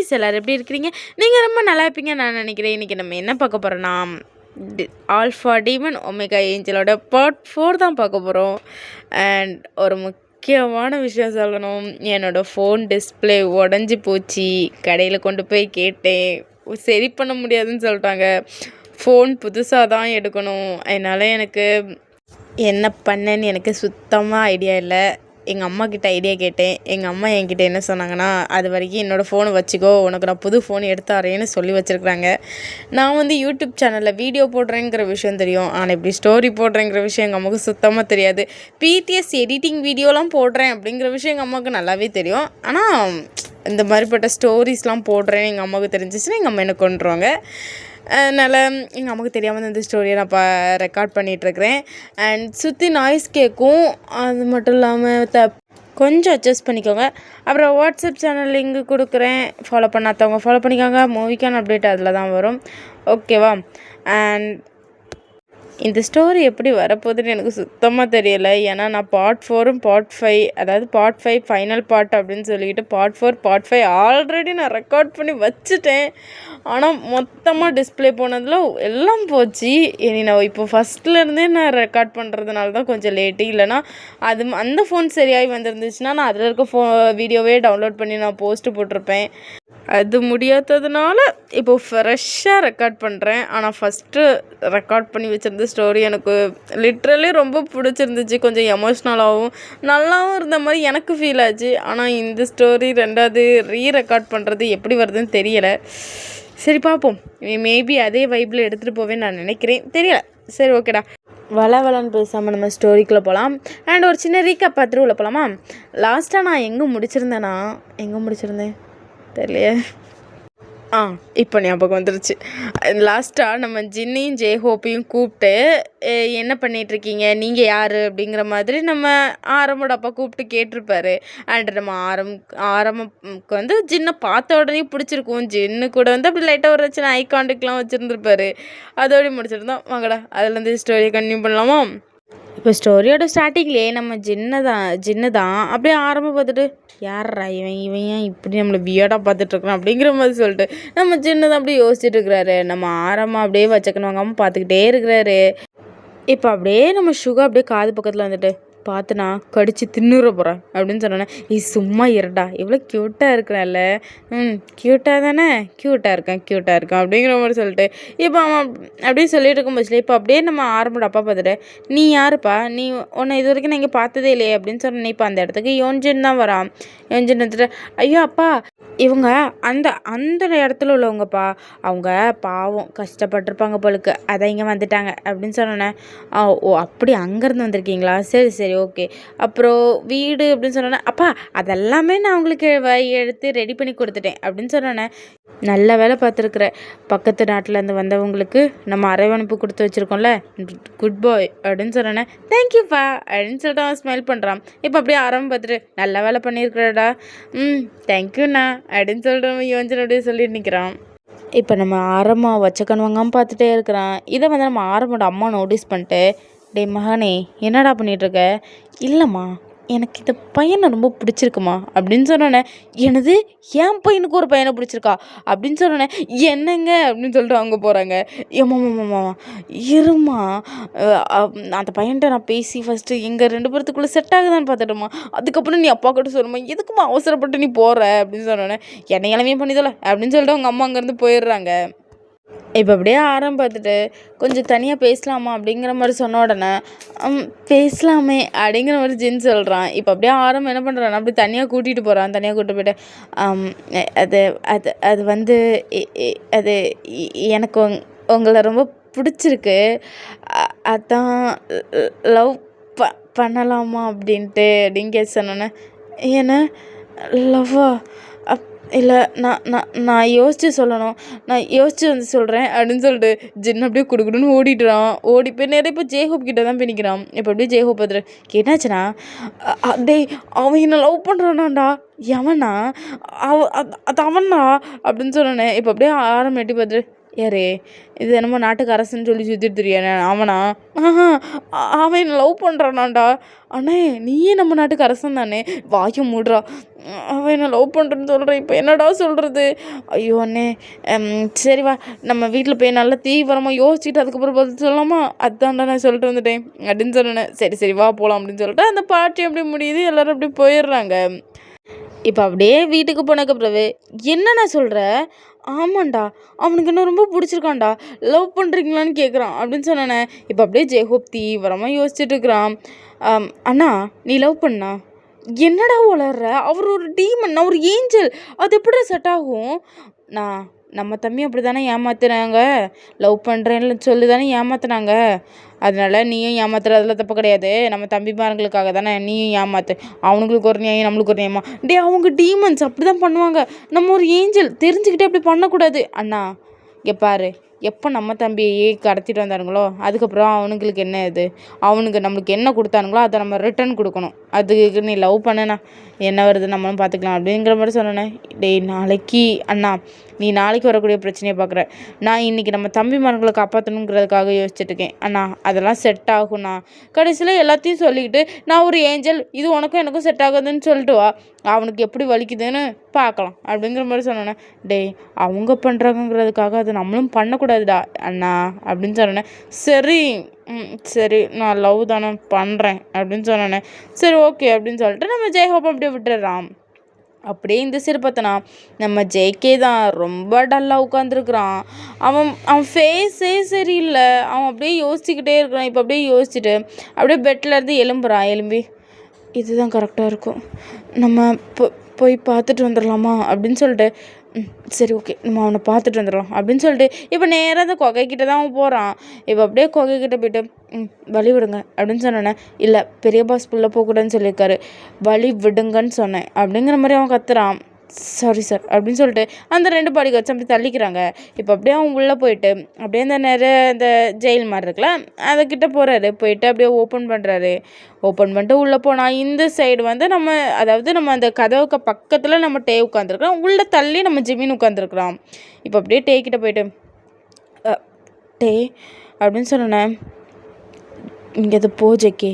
குட்டீஸ் எல்லோரும் எப்படி இருக்கிறீங்க? நீங்கள் ரொம்ப நல்லா இருப்பீங்க நான் நினைக்கிறேன். இன்றைக்கி நம்ம என்ன பார்க்க போகிறோன்னா ஆல்ஃபா டீமன் ஒமேகா ஏஞ்சலோட பார்ட் 4 தான் பார்க்க போகிறோம். அண்ட் ஒரு முக்கியமான விஷயம் சொல்லணும். என்னோடய ஃபோன் டிஸ்பிளே உடஞ்சி போச்சு. கடையில் கொண்டு போய் கேட்டேன், சரி பண்ண முடியாதுன்னு சொல்லிட்டாங்க. ஃபோன் புதுசாக தான் எடுக்கணும். அதனால் எனக்கு என்ன பண்ணேன்னு எனக்கு சுத்தமாக ஐடியா இல்லை. எங்கள் அம்மாக்கிட்ட ஐடியா கேட்டேன். எங்கள் அம்மா என்கிட்ட என்ன சொன்னாங்கன்னா, அது வரைக்கும் என்னோடய ஃபோனை வச்சுக்கோ, உனக்கு நான் புது ஃபோன் எடுத்தாரேன்னு சொல்லி வச்சுருக்குறாங்க. நான் வந்து யூடியூப் சேனலில் வீடியோ போடுறேங்கிற விஷயம் தெரியும். ஆனால் இப்படி ஸ்டோரி போடுறேங்கிற விஷயம் எங்கள் அம்மாவுக்கு சுத்தமாக தெரியாது. பிடிஎஸ் எடிட்டிங் வீடியோலாம் போடுறேன் அப்படிங்கிற விஷயம் எங்கள் அம்மாவுக்கு நல்லாவே தெரியும். ஆனால் இந்த மாதிரிப்பட்ட ஸ்டோரிஸ்லாம் போடுறேன்னு எங்கள் அம்மாவுக்கு தெரிஞ்சிச்சுன்னா எங்கள் அம்மா என்ன கொண்டுருவாங்க. அதனால் எங்கள் அம்மாவுக்கு தெரியாமல் இந்த ஸ்டோரியை நான் ரெக்கார்ட் பண்ணிகிட்ருக்கிறேன். அண்ட் சுற்றி நாய்ஸ் கேட்கும். அது மட்டும் இல்லாமல் கொஞ்சம் அட்ஜஸ்ட் பண்ணிக்கோங்க. அப்புறம் வாட்ஸ்அப் சேனல் லிங்க் கொடுக்குறேன், ஃபாலோ பண்ணாதவங்க ஃபாலோ பண்ணிக்கோங்க. மூவிக்கான அப்டேட் அதில் தான் வரும், ஓகேவா? அண்ட் இந்த ஸ்டோரி எப்படி வரப்போகுதுன்னு எனக்கு சுத்தமாக தெரியலை. ஏன்னா நான் பார்ட் 4ம் பார்ட் 5, அதாவது பார்ட் 5 ஃபைனல் பார்ட் அப்படின்னு சொல்லிக்கிட்டு பார்ட் 4 பார்ட் 5 ஆல்ரெடி நான் ரெக்கார்ட் பண்ணி வச்சுட்டேன். ஆனால் மொத்தமாக டிஸ்பிளே போனதில் எல்லாம் போச்சு. இனி நான் இப்போ ஃபஸ்ட்லேருந்தே நான் ரெக்கார்ட் பண்ணுறதுனால தான் கொஞ்சம் லேட்டு. இல்லைனா அந்த ஃபோன் சரியாகி வந்துருந்துச்சுன்னா நான் அதில் இருக்க வீடியோவே டவுன்லோட் பண்ணி நான் போஸ்ட்டு போட்டிருப்பேன். அது முடியாததுனால இப்போது ஃப்ரெஷ்ஷாக ரெக்கார்ட் பண்ணுறேன். ஆனால் ஃபஸ்ட்டு ரெக்கார்ட் பண்ணி வச்சுருந்த ஸ்டோரி எனக்கு லிட்ரலி ரொம்ப பிடிச்சிருந்துச்சு. கொஞ்சம் எமோஷ்னலாகவும் நல்லாவும் இருந்த மாதிரி எனக்கு ஃபீல் ஆச்சு. ஆனால் இந்த ஸ்டோரி ரெண்டாவது ரெக்கார்ட் பண்ணுறது எப்படி வருதுன்னு தெரியலை. சரி பார்ப்போம். மேபி அதே வைப்பில் எடுத்துகிட்டு போவேன்னு நான் நினைக்கிறேன், தெரியலை. சரி ஓகேடா, வளன்னு பேசாமல் நம்ம ஸ்டோரிக்குள்ளே போகலாம். அண்ட் ஒரு சின்ன ரீக்கப் பார்த்துட்டு உள்ள போகலாமா? லாஸ்ட்டாக நான் எங்கே முடிச்சிருந்தேன் தெரியலையே. இப்போ ஞாபகம் வந்துருச்சு. லாஸ்ட்டாக நம்ம ஜின்னையும் ஜெய்ஹோப்பையும் கூப்பிட்டு என்ன பண்ணிகிட்ருக்கீங்க, நீங்கள் யார் அப்படிங்கிற மாதிரி நம்ம ஆரம்போட அப்பா கூப்பிட்டு கேட்டிருப்பாரு. அண்ட் நம்ம ஆரம்புக்கு வந்து ஜின்னை பார்த்த உடனே பிடிச்சிருக்கும். ஜின்னு கூட வந்து அப்படி லைட்டாக ஒரு சின்ன ஐ கான்டெக்ட்லாம் வச்சுருந்துருப்பாரு. அதோடய முடிச்சிருந்தோம். வாங்கடா அதுலேருந்து ஸ்டோரியை கன்டினியூ பண்ணலாமா? இப்போ ஸ்டோரியோட ஸ்டார்டிங்லேயே நம்ம ஜின்னு தான் அப்படியே ஆரம்பம் பார்த்துட்டு, யாரா இவன் ஏன் இப்படி நம்மளை வியர்டாக பார்த்துட்ருக்குறான் அப்படிங்கிற மாதிரி சொல்லிட்டு நம்ம ஜின்னு தான் அப்படியே யோசிச்சுட்டு இருக்கிறாரு. நம்ம ஆரம்பம் அப்படியே வச்சக்கணும் வாங்காமல் பார்த்துக்கிட்டே இருக்கிறாரு. இப்போ அப்படியே நம்ம சுகா அப்படியே காது பக்கத்தில் வந்துட்டு, பார்த்துனா கடிச்சு தின்னுற போகிறேன் அப்படின்னு சொன்னோன்னே, சும்மா இருடா, இவ்வளோ க்யூட்டாக இருக்கிறான்ல, க்யூட்டாக தானே, க்யூட்டாக இருக்கேன் அப்படிங்கிற மாதிரி சொல்லிட்டு இப்போ அவன் அப்படியே சொல்லிட்டு இருக்கும் பஸ்ல இப்போ அப்படியே நம்ம ஆரம்போட அப்பா பார்த்துட்டு, நீ யாருப்பா, நீ உன்னை இது வரைக்கும் நான் இங்கே பார்த்ததே இல்லையே அப்படின்னு சொன்னேன். இப்போ அந்த இடத்துக்கு யோன்ஜின் தான் வரான். யோன்ஜின் வந்துட்டு, ஐயோ அப்பா, இவங்க அந்த அந்த இடத்துல உள்ளவங்கப்பா, அவங்க பாவம் கஷ்டப்பட்டிருப்பாங்க போலுக்கு, அதை இங்கே வந்துட்டாங்க அப்படின்னு சொன்னோன்னே, ஓ அப்படி அங்கேருந்து வந்திருக்கீங்களா, சரி ஓகே. அப்புறம் வீடு அப்படின்னு சொன்னோன்னே, அப்பா அதெல்லாமே நான் உங்களுக்கு எடுத்து ரெடி பண்ணி கொடுத்துட்டேன் அப்படின்னு சொன்னோன்னே, நல்ல வேலை பார்த்துருக்குற, பக்கத்து நாட்டிலேருந்து வந்தவங்களுக்கு நம்ம அரவணைப்பு கொடுத்து வச்சுருக்கோம்ல, குட் பாய் அப்படின்னு சொன்னோன்னே, தேங்க்யூப்பா அப்படின்னு சொல்லிட்டு அவன் ஸ்மைல் பண்ணுறான். இப்போ அப்படியே ஆரம்பம் பார்த்துட்டு, நல்ல வேலை பண்ணியிருக்கிறடா, தேங்க்யூண்ணா அப்படின்னு சொல்லிட்டு நம்ம யோஞ்சன் அப்படியே சொல்லிட்டு நிற்கிறான். இப்போ நம்ம ஆரம்பம் வச்சக்கணும் வாங்காமல் பார்த்துட்டே இருக்கிறான். இதை வந்து நம்ம ஆரம்போட அம்மா நோட்டீஸ் பண்ணிட்டு, டே மகனே என்னடா பண்ணிகிட்ருக்க? இல்லைம்மா, எனக்கு இந்த பையனை ரொம்ப பிடிச்சிருக்குமா அப்படின்னு சொன்னோன்னே, எனது என் பையனுக்கு ஒரு பையனை பிடிச்சிருக்கா அப்படின்னு சொன்னோன்னே, என்னங்க அப்படின்னு சொல்லிட்டு அவங்க போகிறாங்க. ஏமாம்மா இருமா, அந்த பையன்கிட்ட நான் பேசி ஃபஸ்ட்டு எங்கள் 2 பேர்த்துக்குள்ளே செட் ஆகுதான்னு பார்த்துட்டோமா, அதுக்கப்புறம் நீ அப்பா கிட்ட சொல்லுமா, எதுக்குமா அவசரப்பட்டு நீ போகிற அப்படின்னு சொன்னோன்னே, என்னை இளமையே பண்ணிதல அப்படின்னு சொல்லிட்டு அவங்க அம்மா அங்கேருந்து போயிடுறாங்க. இப்போ அப்படியே பார்த்துட்டு, கொஞ்சம் தனியாக பேசலாமா அப்படிங்கிற மாதிரி சொன்ன உடனே, பேசலாமே அப்படிங்கிற மாதிரி ஜின் சொல்கிறான். இப்போ அப்படியே என்ன பண்ணுறான், அப்படி தனியாக கூட்டிகிட்டு போகிறான். தனியாக கூப்பிட்டு போய்ட்டு, அது அது அது வந்து அது எனக்கு உங்களை ரொம்ப பிடிச்சிருக்கு, அதான் லவ் பண்ணலாமா அப்படின்ட்டு அப்படின்னு கேட்டு சொன்னோன்னே, ஏன்னா லவ்வா, இல்லை நான் யோசித்து சொல்லணும், நான் யோசித்து வந்து சொல்கிறேன் அப்படின்னு சொல்லிட்டு ஜின் அப்படியே குடுக்குடுன்னு ஓடிட்டுறான். ஓடி போய் நேரம் இப்போ ஜெய்ஹோப் கிட்ட தான் போய் நிற்கிறான். இப்போ அப்படியே ஜெய்ஹோப் பார்த்துட்டு, என்னாச்சுன்னா, டேய் அவன் என்ன லவ் பண்ணுறானாண்டா, எவனா அது அவனா அப்படின்னு சொன்னேன். இப்போ அப்படியே எட்டி பார்த்துட்டு, யாரு இது என்னமோ நாட்டுக்கு அரசுன்னு சொல்லி சுற்றிட்டு தெரியானே அவனா? ஆஹா, அவன் என்ன லவ் பண்ணுறானாண்டா. அண்ணே நீயே நம்ம நாட்டுக்கு அரசன் தானே, வாய மூடுறா. அவன் என்ன லவ் பண்ணுறேன்னு சொல்கிறேன், இப்போ என்னடா சொல்கிறது? ஐயோ அண்ணே, சரி வா நம்ம வீட்டில் போய் நல்லா தீவிரமாக யோசிச்சுட்டு அதுக்கப்புறம் பதில் சொல்லலாமா? அதான்டா நான் சொல்லிட்டு வந்துட்டேன் அப்படின்னு சொன்னேன். சரி சரி வா போகலாம் அப்படின்னு சொல்லிட்டு அந்த பார்ட்டி அப்படி முடியுது, எல்லோரும் அப்படி போயிடுறாங்க. இப்போ அப்படியே வீட்டுக்கு போனதுக்கு பிறகு என்னண்ணா சொல்கிற? ஆமாண்டா, அவனுக்கு என்ன ரொம்ப பிடிச்சிருக்கான்டா, லவ் பண்ணுறீங்களான்னு கேட்குறான் அப்படின்னு சொன்னானே. இப்போ அப்படியே ஜெயஹோப் தீவிரமாக யோசிச்சுட்டு இருக்கிறான். அண்ணா நீ லவ் பண்ணா? என்னடா உளர்ற? அவர் ஒரு டீமன், நான் ஒரு ஏஞ்சல், அது எப்படி செட் ஆகும்? நான் நம்ம தம்பி அப்படி தானே ஏமாத்துனாங்க, லவ் பண்ணுறேன்னு சொல்லி தானே ஏமாத்துனாங்க. அதனால நீயும் ஏமாத்துறதுல தப்பு கிடையாது, நம்ம தம்பிமார்களுக்காக தானே நீயும் ஏமாத்து. அவனுங்களுக்கு ஒரு நியாயம், நம்மளுக்கு ஒரு நியாயமா? டே அவங்க டீமன்ஸ் அப்படி தான் பண்ணுவாங்க, நம்ம ஒரு ஏஞ்சல் தெரிஞ்சுக்கிட்டே அப்படி பண்ணக்கூடாது. அண்ணா இங்கே பாரு, எப்போ நம்ம தம்பியை கடத்திட்டு வந்தானுங்களோ அதுக்கப்புறம் அவனுங்களுக்கு என்ன இது, அவனுக்கு நம்மளுக்கு என்ன கொடுத்தானுங்களோ அதை நம்ம ரிட்டர்ன் கொடுக்கணும். அதுக்கு நீ லவ் பண்ணனா என்ன வருது நம்மளும் பார்த்துக்கலாம் அப்படிங்கிற மாதிரி சொன்னேன். டேய் நாளைக்கு அண்ணா நீ நாளைக்கு வரக்கூடிய பிரச்சனையை பார்க்குற, நான் இன்றைக்கி நம்ம தம்பிமார்களை காப்பாற்றணுங்கிறதுக்காக யோசிச்சுட்டு இருக்கேன். அண்ணா அதெல்லாம் செட் ஆகும்ண்ணா. கடைசியில் எல்லாத்தையும் சொல்லிக்கிட்டு நான் ஒரு ஏஞ்சல், இது உனக்கும் எனக்கும் செட் ஆகுதுன்னு சொல்லிட்டு வா, அவனுக்கு எப்படி வலிக்குதுன்னு பார்க்கலாம் அப்படிங்கிற மாதிரி சொன்னேன். டேய் அவங்க பண்ணுறாங்கங்கிறதுக்காக அது நம்மளும் பண்ணக்கூடாதுடா அண்ணா அப்படின்னு சொன்னேன். சரி சரி நான் லவ் தானே பண்ணுறேன் அப்படின்னு சொன்னேன். சரி ஓகே அப்படின்னு சொல்லிட்டு நம்ம ஜெயஹோப் அப்படியே விட்டுடுறான். அப்படியே இந்த சைடு பார்த்தனா நம்ம ஜேகே தான் ரொம்ப டல்லாக உட்காந்துருக்குறான். அவன் அவன் ஃபேஸே சரியில்லை, அவன் அப்படியே யோசிச்சுக்கிட்டே இருக்கிறான். இப்போ அப்படியே யோசிச்சுட்டு அப்படியே பெட்டில் இருந்து எழும்புறான். எழும்பி இதுதான் கரெக்டாக இருக்கும், நம்ம போய் பார்த்துட்டு வந்துடலாமா அப்படின்னு சொல்லிட்டு, சரி ஓகே நம்ம அவனை பார்த்துட்டு வந்துடலாம் அப்படின்னு சொல்லிட்டு இப்போ நேராக அந்த குகைக்கிட்ட தான் அவன் போகிறான். இப்போ அப்படியே குகைக்கிட்ட போய்ட்டு வழி விடுங்க அப்படின்னு சொன்னேன்னே. இல்லை பெரிய பாஸ் புள்ள போகக்கூடாதுன்னு சொல்லியிருக்காரு, வழி விடுங்கன்னு சொன்னேன் அப்படிங்கிற மாதிரி அவன் கத்துறான். சாரி சார் அப்படின்னு சொல்லிட்டு அந்த 2 பாடிக்கு வச்சு அப்படி தள்ளிக்கிறாங்க. இப்போ அப்படியே அவன் உள்ளே போயிட்டு அப்படியே இந்த நிறைய இந்த ஜெயில் மாதிரி இருக்குல்ல அதுக்கிட்ட போகிறாரு. போயிட்டு அப்படியே ஓப்பன் பண்ணுறாரு. ஓப்பன் பண்ணிட்டு உள்ளே போனால் இந்த சைடு வந்து நம்ம அதாவது நம்ம அந்த கதவுக்கு பக்கத்தில் நம்ம டே உட்காந்துருக்குறோம், உள்ளே தள்ளி நம்ம ஜிமின் உட்காந்துருக்குறோம். இப்போ அப்படியே டே கிட்ட போயிட்டு டே அப்படின்னு சொன்னேன். இங்கே அது போ ஜேகே,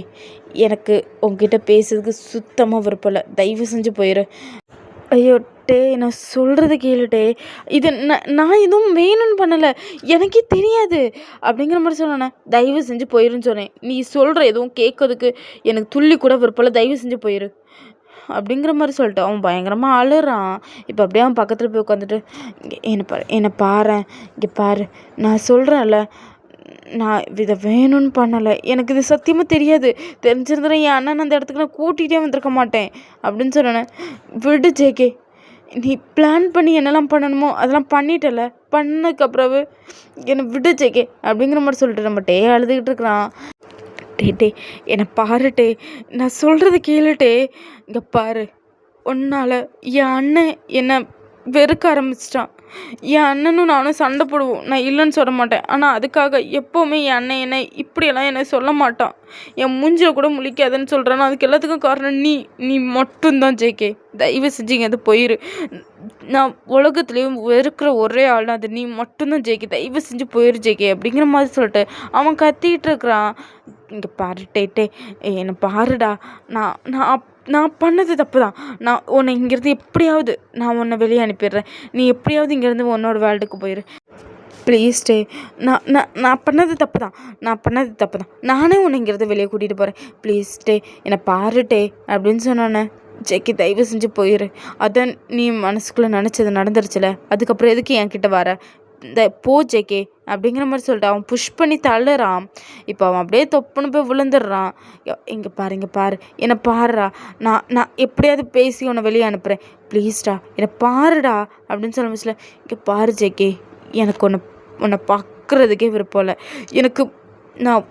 எனக்கு உங்ககிட்ட பேசுறதுக்கு சுத்தமாக விருப்பம் இல்லை, தயவு செஞ்சு போயிடு. ஐயோ டே நான் சொல்கிறது கேளுட்டே, இது நான் எதுவும் வேணும்னு பண்ணலை, எனக்கே தெரியாது அப்படிங்கிற மாதிரி சொன்னேன். தயவு செஞ்சு போயிருன்னு சொன்னேன். நீ சொல்கிற எதுவும் கேட்கறதுக்கு எனக்கு துள்ளி கூட விருப்பம், தயவு செஞ்சு போயிரு அப்படிங்கிற மாதிரி சொல்லிட்டு அவன் பயங்கரமாக அழுறான். இப்போ அப்படியே அவன் பக்கத்தில் போய் உட்காந்துட்டு என்னை பாரு, இங்கே பாரு, நான் சொல்கிறேன்ல நான் இதை வேணும்னு பண்ணலை, எனக்கு இது சத்தியமாக தெரியாது, தெரிஞ்சிருந்தா என் அண்ணன் அந்த இடத்துக்கு நான் கூட்டிகிட்டே வந்திருக்க மாட்டேன் அப்படின்னு சொன்னேன். விடு ஜேகே, நீ பிளான் பண்ணி என்னெல்லாம் பண்ணணுமோ அதெல்லாம் பண்ணிட்டல, பண்ணதுக்கப்புறம் என்னை விடு ஜேகே அப்படிங்கிற மாதிரி சொல்லிட்டு நம்ம டே அழுதுகிட்டு இருக்கிறான். டே என்னை பாருட்டே, நான் சொல்கிறது கேளுட்டே, இங்கே பாரு, உன்னால் என் அண்ணன் என்னை வெறுக்க ஆரம்பிச்சிட்டான். என் அண்ணனும் நானும் சண்டை போடுவோம், நான் இல்லைன்னு சொல்ல மாட்டேன். ஆனால் அதுக்காக எப்போவுமே என் அண்ணன் என்னை இப்படியெல்லாம் என்னை சொல்ல மாட்டான், என் மூஞ்சில் கூட முழிக்காதுன்னு சொல்கிறேன்னா அதுக்கு எல்லாத்துக்கும் காரணம் நீ மட்டும்தான் ஜேகே. தயவு செஞ்சுங்க அது போயிரு, நான் உலகத்துலேயும் வெறுக்கிற ஒரே ஆள் அது நீ மட்டும்தான் ஜேகே, தயவு செஞ்சு போயிரு ஜேகே அப்படிங்கிற மாதிரி சொல்லிட்டு அவன் கத்திக்கிட்டு இருக்கிறான். இங்கே பாருட்டே என்னை பாருடா, நான் நான் நான் பண்ணது தப்பு தான், நான் உன்னை இங்கேருந்து எப்படியாவது நான் உன்னை வெளியே அனுப்பிடுறேன், நீ எப்படியாவது இங்கேருந்து உன்னோட வேர்ல்டுக்கு போயிரு ப்ளீஸ் டே. நான் பண்ணது தப்பு தான், நானே உன்னை இங்கேருந்து வெளியே கூட்டிகிட்டு போகிறேன், ப்ளீஸ் டே என்னை பாருட்டே அப்படின்னு சொன்னோன்னே. ஜேகே தயவு செஞ்சு போயிரு, அதான் நீ மனசுக்குள்ளே நினச்சது நடந்துருச்சுல, அதுக்கப்புறம் எதுக்கு என்கிட்ட வர, இந்த போ ஜேகே அப்படிங்கிற மாதிரி சொல்லிட்டு அவன் புஷ் பண்ணி தள்ளுறான். இப்போ அவன் அப்படியே தொப்புன்னு போய் விழுந்துடுறான். இங்கே பாரு என்னை பாருடா, நான் எப்படியாவது பேசி உன்னை வெளியே அனுப்புகிறேன், ப்ளீஸ்டா என்னை பாருடா அப்படின்னு சொல்ல முடியல. இங்கே பாரு ஜேகே, எனக்கு உன்னை பார்க்குறதுக்கே விருப்பம் இல்லை, எனக்கு நான்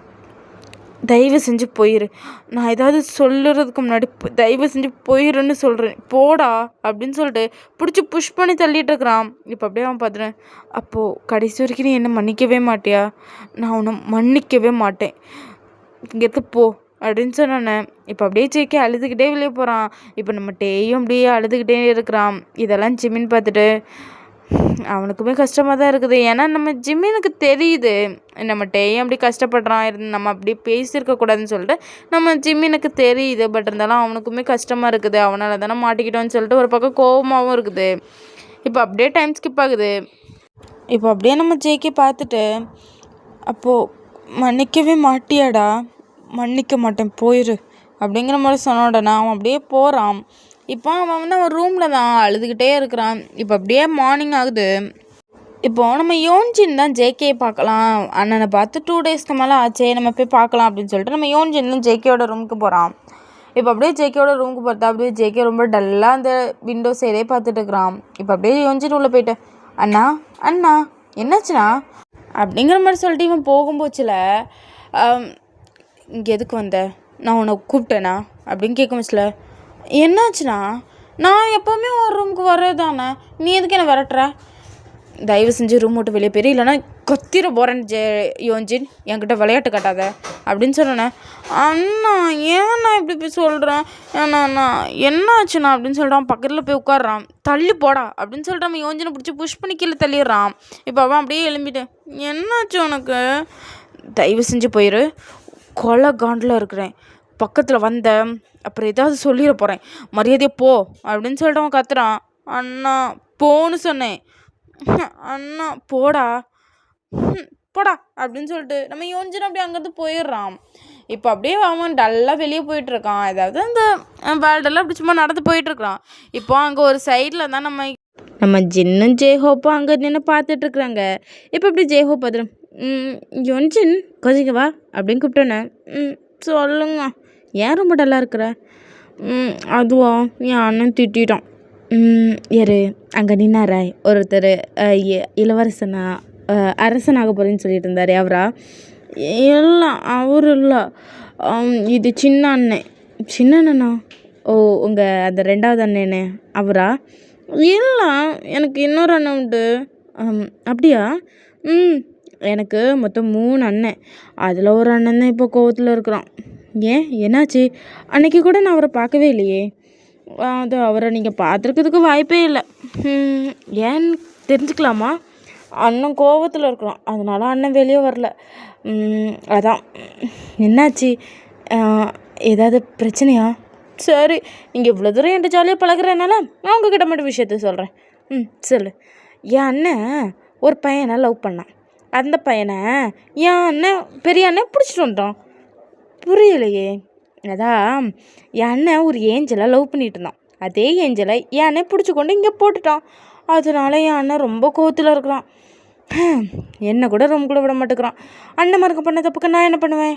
தயவு செஞ்சு போயிரு, நான் ஏதாவது சொல்லுறதுக்கு முன்னாடி தயவு செஞ்சு போயிருன்னு சொல்கிறேன், போடா அப்படின்னு சொல்லிட்டு பிடிச்சி புஷ் பண்ணி தள்ளிட்டு இருக்கிறான். இப்போ அப்படியே அவன் பார்த்துறேன். அப்போது கடைசி வரைக்கும் நீ என்ன மன்னிக்கவே மாட்டியா? நான் உன்னை மன்னிக்கவே மாட்டேன், இங்கேருந்து போ அப்படின்னு சொன்னேன். இப்போ அப்படியே ஜேகே அழுதுகிட்டே வெளியே போகிறான். இப்போ நம்ம டேயும் அப்படியே அழுதுகிட்டே இருக்கிறான். இதெல்லாம் ஜிமின் பார்த்துட்டு அவனுக்குமே கஷ்டமாக தான் இருக்குது. ஏன்னா நம்ம ஜிம்மினுக்கு தெரியுது நம்மகிட்ட ஏன் அப்படி கஷ்டப்படுறான், நம்ம அப்படி பேசியிருக்கக்கூடாதுன்னு சொல்லிட்டு நம்ம ஜிம்மினுக்கு தெரியுது. பட் இருந்தாலும் அவனுக்குமே கஷ்டமாக இருக்குது. அவனால தானே மாட்டிக்கிட்டோன்னு சொல்லிட்டு ஒரு பக்கம் கோபமாகவும் இருக்குது. இப்போ அப்படியே டைம் ஸ்கிப் ஆகுது. இப்போ அப்படியே நம்ம ஜேகே பார்த்துட்டு, அப்போது மன்னிக்கவே மாட்டியாடா, மன்னிக்க மாட்டேன் போயிரு அப்படிங்கிற மாதிரி சொன்ன உடனே அவன் அப்படியே போகிறான். இப்போ அவன் வந்து அவன் ரூமில் தான் அழுதுகிட்டே இருக்கிறான். இப்போ அப்படியே மார்னிங் ஆகுது. இப்போது நம்ம யோன்ஜின் தான் ஜேகே பார்க்கலாம், அண்ணனை பார்த்து 2 டேஸ்க்கு மேலே ஆச்சே, நம்ம போய் பார்க்கலாம் அப்படின்னு சொல்லிட்டு நம்ம யோன்ஜின் தான் ஜேகேயோட ரூமுக்கு போகிறான். இப்போ அப்படியே ஜேகேயோட ரூமுக்கு பார்த்தா அப்படியே ஜேகே ரொம்ப டல்லாக அந்த விண்டோ சைடே பார்த்துட்டு இருக்கிறான். இப்போ அப்படியே யோன்ஜின் உள்ளே போயிட்டு, அண்ணா அண்ணா என்னாச்சுண்ணா அப்படிங்கிற மாதிரி சொல்லிட்டு இவன் போகும்போச்சுல, இங்கே எதுக்கு வந்த, நான் உன்னை கூப்பிட்டேனா அப்படின்னு கேட்கும்போச்சுல, என்னாச்சுண்ணா, நான் எப்போவுமே ஒரு ரூமுக்கு வர்றதானே, நீ எதுக்கு என்ன விரட்டுற, தயவு செஞ்சு ரூம் விட்டு வெளியே போயிரு, இல்லைனா கொத்திர போகிறேன் யோன்ஜின், என்கிட்ட விளையாட்டு கட்டாத அப்படின்னு சொன்னேன். அண்ணா ஏண்ணா இப்படி போய் சொல்கிறேன், ஏண்ணா என்னாச்சுண்ணா அப்படின்னு சொல்கிறான். பக்கத்தில் போய் உட்காடுறான். தள்ளி போடா அப்படின்னு சொல்லிட்டு நம்ம யோன்ஜினை பிடிச்சி புஷ் பண்ணி கீழே தள்ளிடுறான். இப்போ அவன் அப்படியே எழும்பிட்டு, என்னாச்சு உனக்கு, தயவு செஞ்சு போயிரு, கொலை காண்டில் இருக்கிறேன், பக்கத்தில் வந்த அப்புறம் ஏதாவது சொல்லிட போகிறேன், மரியாதையே போ அப்படின்னு சொல்லிட்டு அவன் கத்துறான். அண்ணா போன்னு சொன்னேன், அண்ணா போடா போடா அப்படின்னு சொல்லிட்டு நம்ம யோன்ஜின் அப்படியே அங்கேருந்து போயிடுறான். இப்போ அப்படியே அவன் டல்லாக வெளியே போயிட்டுருக்கான். அதாவது அந்த வேர்ல்டெல்லாம் அப்படி சும்மா நடந்து போயிட்டுருக்கான். இப்போ அங்கே ஒரு சைடில் தான் நம்ம ஜின்னும் ஜேஹோப்பும் அங்கே நின்று பார்த்துட்ருக்குறாங்க. இப்போ அப்படி ஜேஹோப் பார்த்துட்டு, யோன்ஜின் கொஞ்சம் வா அப்படின்னு கூப்பிட்டோன்னே, சொல்லுங்க, ஏன் ரொம்ப டல்லாக இருக்கிற, அதுவா என் அண்ணன் திட்டான். யார் அங்கே நின்னாரா ஒருத்தர், இளவரசனா அரசனாக போகிறேன்னு சொல்லிட்டு இருந்தார், அவரா, இல்லை அவர் இல்லை, இது சின்ன அண்ணன். சின்ன அண்ணனா, ஓ உங்கள் அந்த 2வது அண்ணனே அவரா, இல்லை எனக்கு இன்னொரு அண்ணன் உண்டு. அப்படியா, எனக்கு மொத்தம் 3 அண்ணன், அதில் ஒரு அண்ணன் தான் இப்போ கோவத்தில் இருக்கிறான். ஏன் என்னாச்சு, அன்னைக்கு கூட நான் அவரை பார்க்கவே இல்லையே, அது அவரை நீங்கள் பார்த்துருக்கிறதுக்கு வாய்ப்பே இல்லை, ஏன்னு தெரிஞ்சுக்கலாமா, அண்ணன் கோவத்தில் இருக்கிறான், அதனால அண்ணன் வெளியே வரல, அதான், என்னாச்சு, ஏதாவது பிரச்சனையா, சரி நீங்கள் இவ்வளோ தூரம் என்கிட்ட ஜாலியாக பழகிறனால நான் உங்ககிட்ட மட்டும் விஷயத்த சொல்கிறேன், சொல்லு, என் அண்ணன் ஒரு பையனை லவ் பண்ணான், அந்த பையனை என் அண்ணன் பெரிய அண்ணன் பிடிச்சிட்டு வந்துட்டான். புரியலையே, அதான் என் அண்ணன் ஒரு ஏஞ்சலை லவ் பண்ணிட்டு இருந்தான், அதே ஏஞ்சலை என் அண்ணன் பிடிச்சி கொண்டு இங்கே போட்டுட்டான், அதனால என் அண்ணன் ரொம்ப கோவத்தில் இருக்கிறான், என்னை கூட ரொம்ப கூட விட மாட்டேங்கிறான், அண்ணன் மறக்க பண்ண தப்புக்கு நான் என்ன பண்ணுவேன்,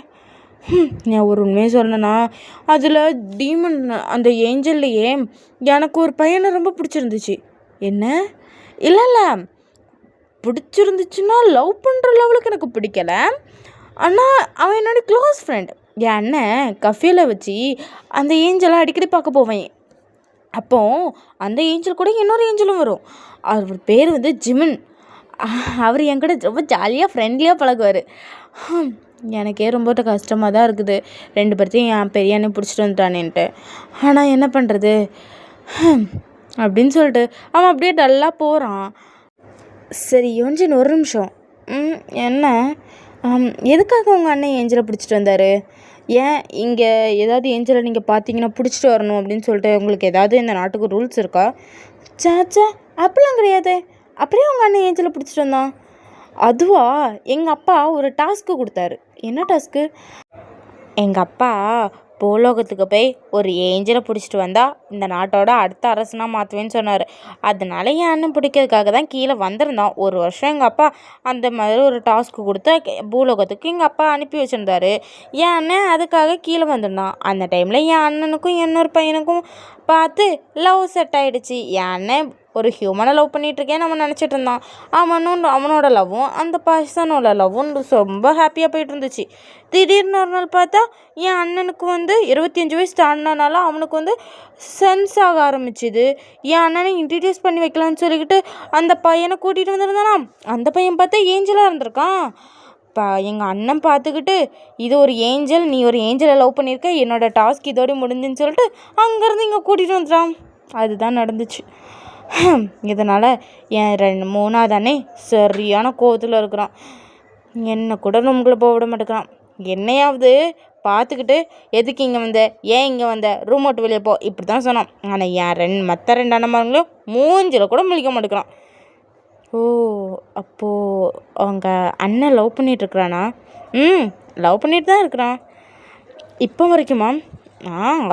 நான் ஒரு உண்மையை சொல்லணும்னா அதில் டீமன் அந்த ஏஞ்சல்லையே எனக்கு ஒரு பையனை ரொம்ப பிடிச்சிருந்துச்சு. என்ன, இல்லை பிடிச்சிருந்துச்சுன்னா லவ் பண்ணுற லெவலுக்கு எனக்கு பிடிக்கலை, ஆனால் அவன் என்னோட க்ளோஸ் ஃப்ரெண்ட். என் அண்ணன் கஃபேல வச்சு அந்த ஏஞ்சலை அடிக்கடி பார்க்க போவேன். அப்போது அந்த ஏஞ்சல் கூட இன்னொரு ஏஞ்சலும் வரும், அவர் பேர் வந்து ஜிமின். அவர் என்கிட்ட ரொம்ப ஜாலியாக ஃப்ரெண்ட்லியாக பழகுவார். எனக்கே ரொம்ப கஷ்டமாக தான் இருக்குது, 2 பேர்த்தையும் என் பெரிய அண்ணன் பிடிச்சிட்டு வந்துட்டானேன்ட்டு. ஆனால் என்ன பண்ணுறது அப்படின்னு சொல்லிட்டு அவன் அப்படியே டல்லாக போகிறான். சரி யோன்ஜின் ஒரு நிமிஷம், என்ன, எதுக்காக உங்கள் அண்ணன் ஏஞ்சலை பிடிச்சிட்டு வந்தார், ஏன் இங்கே ஏதாவது ஏஞ்சலை நீங்கள் பார்த்தீங்கன்னா பிடிச்சிட்டு வரணும் அப்படின்னு சொல்லிட்டு உங்களுக்கு ஏதாவது இந்த நாட்டுக்கு ரூல்ஸ் இருக்கா, சாச்சா அப்படிலாம் கிடையாது, அப்படியே உங்கள் அண்ணன் ஏஞ்சலை பிடிச்சிட்டு வந்தான், அதுவா எங்கள் அப்பா ஒரு டாஸ்க்கு கொடுத்தாரு. என்ன டாஸ்க்கு, எங்கள் அப்பா பூலோகத்துக்கு போய் ஒரு ஏஞ்சலை பிடிச்சிட்டு வந்தால் இந்த நாட்டோட அடுத்த அரசனாக மாற்றுவேன்னு சொன்னார். அதனால என் அண்ணன் பிடிக்கிறதுக்காக தான் கீழே வந்திருந்தான். 1 வருஷம் எங்கள் அப்பா அந்த மாதிரி ஒரு டாஸ்க்கு கொடுத்து பூலோகத்துக்கு எங்கள் அப்பா அனுப்பி வச்சுருந்தாரு. என் அண்ணன் அதுக்காக கீழே வந்திருந்தான். அந்த டைமில் என் அண்ணனுக்கும் இன்னொரு பையனுக்கும் பார்த்து லவ் செட் ஆகிடுச்சு. என் அண்ணன் ஒரு ஹியூமனை லவ் பண்ணிகிட்ருக்கேன் நம்ம நினச்சிட்டு இருந்தான். அவனோட லவ்வும் அந்த பர்சனோட லவ்வும் ரொம்ப ஹாப்பியாக போயிட்டு இருந்துச்சு. திடீர்னு ஒரு நாள் பார்த்தா என் அண்ணனுக்கு வந்து 25 வயசு தாண்டினால அவனுக்கு வந்து சென்ஸ் ஆக ஆரம்பிச்சுது. என் அண்ணனை இன்ட்ரடியூஸ் பண்ணி வைக்கலான்னு சொல்லிக்கிட்டு அந்த பையனை கூட்டிகிட்டு வந்துருந்தானா. அந்த பையன் பார்த்தா ஏஞ்சலாக இருந்திருக்கான். எங்கள் அண்ணன் பார்த்துக்கிட்டு இது ஒரு ஏஞ்சல், நீ ஒரு ஏஞ்சலை லவ் பண்ணியிருக்க, என்னோடய டாஸ்க் இதோடு முடிஞ்சுன்னு சொல்லிட்டு அங்கேருந்து இங்கே கூட்டிகிட்டு வந்துட்டான். அதுதான் நடந்துச்சு. இதனால் என் 3வது அண்ணே சரியான கோவத்தில் இருக்கிறான். என்னை கூட ரூமுக்குள்ளே போக விட மாட்டேங்கிறான். என்னையாவது பார்த்துக்கிட்டு எதுக்கு இங்கே வந்த, ஏன் இங்கே வந்த, ரூம் விட்டு வெளியே போ, இப்படி தான் சொன்னான். ஆனால் என் மற்ற 2 அண்ணன்மார்களும் மூஞ்சில் கூட முழிக்க மாட்டேங்கிறான். ஓ, அப்போது அவங்க அண்ணன் லவ் பண்ணிகிட்ருக்குறானா? லவ் பண்ணிட்டு தான் இருக்கிறான் இப்போ வரைக்குமா?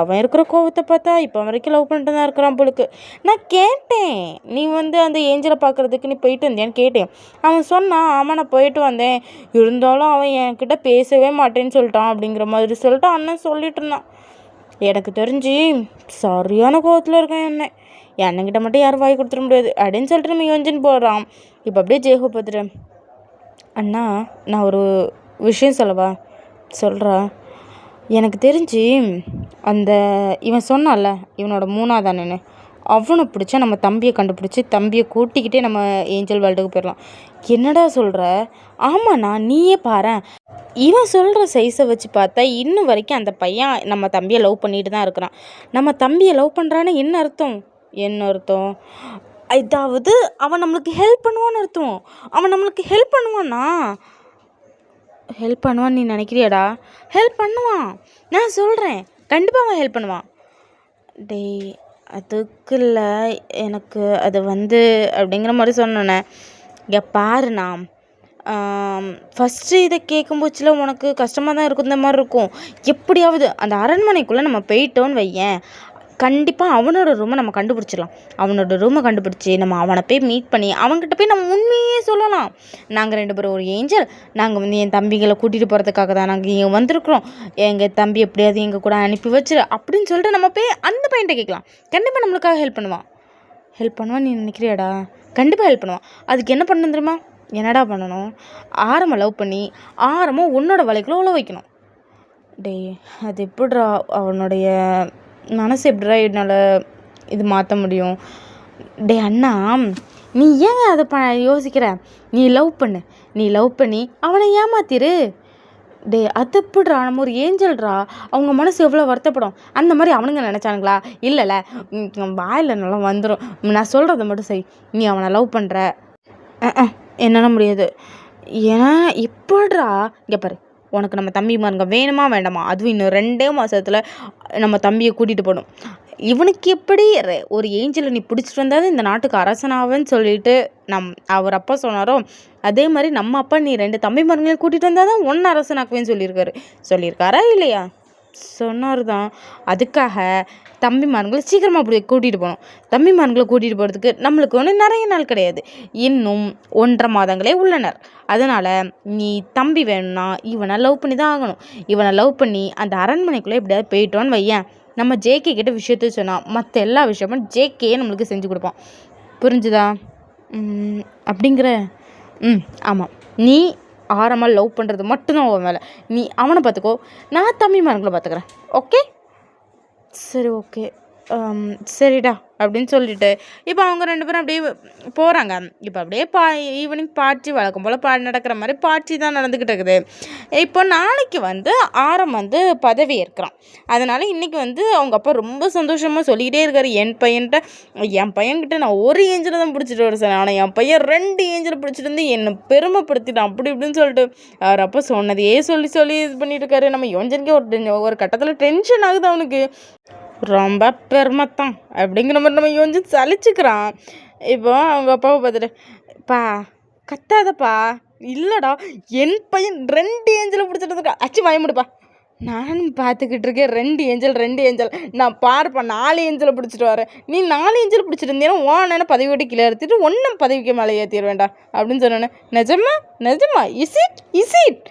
அவன் இருக்கிற கோவத்தை பார்த்தா இப்போ வரைக்கும் லவ் பண்ணிட்டு தான் இருக்கிறான் போலுக்கு. நான் கேட்டேன், நீ அந்த ஏஞ்சலை பார்க்குறதுக்கு நீ போயிட்டு வந்தியான்னு கேட்டேன். அவன் சொன்னான், ஆமாம் நான் போயிட்டு வந்தேன், இருந்தாலும் அவன் என்கிட்ட பேசவே மாட்டேன்னு சொல்லிட்டான் அப்படிங்கிற மாதிரி சொல்லிட்டு அண்ணன் சொல்லிட்டு இருந்தான். எனக்கு தெரிஞ்சு சரியான கோவத்தில் இருக்கேன். அண்ணன்கிட்ட மட்டும் யாரும் வாங்கி கொடுத்துட முடியாது அப்படின்னு சொல்லிட்டு நம்ம யோசிச்சுன்னு போகிறான். இப்போ அப்படியே ஜெயஹோ பார்த்துட்டு, அண்ணா நான் ஒரு விஷயம் சொல்லவா? சொல்கிறா. எனக்கு தெரிஞ்சு இவன் சொன்னான்ல இவனோட 3வது அண்ணன்னு, அவனை பிடிச்சா நம்ம தம்பியை கண்டுபிடிச்சி தம்பியை கூட்டிக்கிட்டே நம்ம ஏஞ்சல் வேர்ல்டுக்கு போயிடலாம். என்னடா சொல்கிற? ஆமாண்ணா, நீயே பாரேன். இவன் சொல்கிற சைஸை வச்சு பார்த்தா இன்னும் வரைக்கும் அந்த பையன் நம்ம தம்பியை லவ் பண்ணிட்டு தான் இருக்கிறான். நம்ம தம்பியை லவ் பண்ணுறான்னு என்ன அர்த்தம்? அதாவது அவன் நம்மளுக்கு ஹெல்ப் பண்ணுவான்னு அர்த்தம். அவன் நம்மளுக்கு ஹெல்ப் பண்ணுவான்னா? ஹெல்ப் பண்ணுவான்னு நீ நினைக்கிறியாடா? ஹெல்ப் பண்ணுவான், நான் சொல்கிறேன், கண்டிப்பாக அவன் ஹெல்ப் பண்ணுவான். டேய், அதுக்கு இல்லை, எனக்கு அது அப்படிங்கிற மாதிரி சொன்னேனே. இங்கே பாருண்ணா, ஃபஸ்ட்டு இதை கேட்கும்போச்சில் உனக்கு கஷ்டமாக தான் இருக்கும், இந்த மாதிரி இருக்கும். எப்படியாவது அந்த அரண்மனைக்குள்ளே நம்ம போயிட்டோன்னு வையேன், கண்டிப்பாக அவனோட ரூமை நம்ம கண்டுபிடிச்சிடலாம். அவனோட ரூமை கண்டுபிடிச்சி நம்ம அவனை போய் மீட் பண்ணி அவன்கிட்ட போய் நம்ம உண்மையே சொல்லலாம். நாங்கள் 2 பேரும் ஒரு ஏஞ்சல், நாங்கள் என் தம்பிகளை கூட்டிகிட்டு போகிறதுக்காக தான் நாங்கள் இங்கே வந்திருக்கிறோம், எங்கள் தம்பி எப்படியாவது எங்கள் கூட அனுப்பி வச்சிரு அப்படின்னு சொல்லிட்டு நம்ம போய் அந்த பையன்கிட்ட கேட்கலாம். கண்டிப்பாக நம்மளுக்காக ஹெல்ப் பண்ணுவான் நீ நினைக்கிறியாடா? கண்டிப்பாக ஹெல்ப் பண்ணுவான். அதுக்கு என்ன பண்ணணும் தெரியுமா? என்னடா பண்ணணும்? ஆரமாக லவ் பண்ணி ஆரமாக உன்னோட வலைக்குள்ள உழ வைக்கணும். டேய், அது எப்படிடா அவனுடைய மனசு எப்படிடா என்னால் இது மாற்ற முடியும்? டே அண்ணா, நீ ஏன் அதை யோசிக்கிற? நீ லவ் பண்ணி அவனை ஏமாத்திரு. டே, அது எப்படிடா? நம்ம ஒரு ஏஞ்சல்ரா, அவங்க மனசு எவ்வளோ வருத்தப்படும். அந்த மாதிரி அவனுங்க நினச்சானுங்களா? இல்லைல்ல, வாயில் நல்லா வந்துடும். நான் சொல்கிறத மட்டும் சரி. நீ அவனை லவ் பண்ணுற, என்னால் முடியாது. ஏன்னா எப்படிடா? இங்கே பாரு, உனக்கு நம்ம தம்பி மாருங்க வேணுமா வேண்டாமா? அதுவும் இன்னும் 2 மாதத்தில் நம்ம தம்பியை கூட்டிகிட்டு போகணும். இவனுக்கு எப்படி ஒரு ஏஞ்சலை நீ பிடிச்சிட்டு வந்தாது இந்த நாட்டுக்கு அரசனாவன்னு சொல்லிட்டு அவர் அப்பா சொன்னாரோ, அதே மாதிரி நம்ம அப்பா நீ 2 தம்பி மாருங்களையும் கூட்டிகிட்டு வந்தால் தான் ஒன்று அரசனாக்குவேன்னு சொல்லியிருக்காரா இல்லையா? சொன்னார் தான். அதுக்காக தம்பிமார்களை சீக்கிரமாக அப்படி கூட்டிகிட்டு போகணும். தம்பிமார்களை கூட்டிகிட்டு போகிறதுக்கு நம்மளுக்கு நிறைய நாள் கிடையாது, இன்னும் 1.5 மாதங்களே உள்ளனர். அதனால் நீ தம்பி வேணும்னா இவனை லவ் பண்ணி தான் ஆகணும். இவனை லவ் பண்ணி அந்த அரண்மனைக்குள்ளே எப்படியாவது போயிட்டோன்னு வையேன், நம்ம ஜேகே கிட்ட விஷயத்த சொன்னால் மற்ற எல்லா விஷயமும் ஜேகேயே நம்மளுக்கு செஞ்சு கொடுப்பான். புரிஞ்சுதா? அப்படிங்கிற ஆமாம், நீ ஆரமாக லவ் பண்ணுறது மட்டும்தான் அவன் வேலை. நீ அவனை பார்த்துக்கோ, நான் தம்பிமார்களை பார்த்துக்கிறேன். ஓகே? சரி, ஓகே, சரிடா அப்படின்னு சொல்லிட்டு இப்போ அவங்க 2 பேரும் அப்படியே போகிறாங்க. இப்போ அப்படியே ஈவினிங் பார்ட்டி வழக்கம் போல் நடக்கிற மாதிரி பார்ட்டி தான் நடந்துக்கிட்டு இருக்குது. இப்போ நாளைக்கு ஆரம் பதவி ஏற்கிறான். அதனால் இன்றைக்கி அவங்க அப்பா ரொம்ப சந்தோஷமாக சொல்லிக்கிட்டே இருக்கார். என் பையன்கிட்ட நான் ஒரு ஏஞ்சலை தான் பிடிச்சிட்டு வர சார், ஆனால் என் பையன் 2 ஏஞ்சலை பிடிச்சிட்டு என்னை பெருமைப்படுத்திட்டான் அப்படி இப்படின்னு சொல்லிட்டு அவர் அப்பா சொன்னதையே சொல்லி இது பண்ணிட்டு இருக்காரு. நம்ம யோஞ்சனுக்கே ஒரு கட்டத்தில் டென்ஷன் ஆகுது அவனுக்கு. ரொம்ப பெருமைத்தான் அப்படிங்கிற மாதிரி நம்ம யோசிச்சு சலிச்சுக்கிறான். இப்போ அவங்க அப்பாவை பார்த்துட்டு, பா கத்தாதப்பா, இல்லைடா என் பையன் 2 ஏஞ்சலை பிடிச்சிட்டு இருக்கா, அச்சு பயமுடுப்பா, நானும் பார்த்துக்கிட்டு இருக்கேன் 2 ஏஞ்சல், நான் பாருப்பா 4 ஏஞ்சலை பிடிச்சிட்டு வரேன், நீ 4 ஏஞ்சல் பிடிச்சிட்டு இருந்தீங்கன்னா ஓனான பதவி விட்டு கீழே எடுத்துட்டு ஒன்றும் பதவிக்கு மேலே ஏற்றிட வேண்டாம் அப்படின்னு சொன்னோன்னே, நிஜமா இஸ் இட்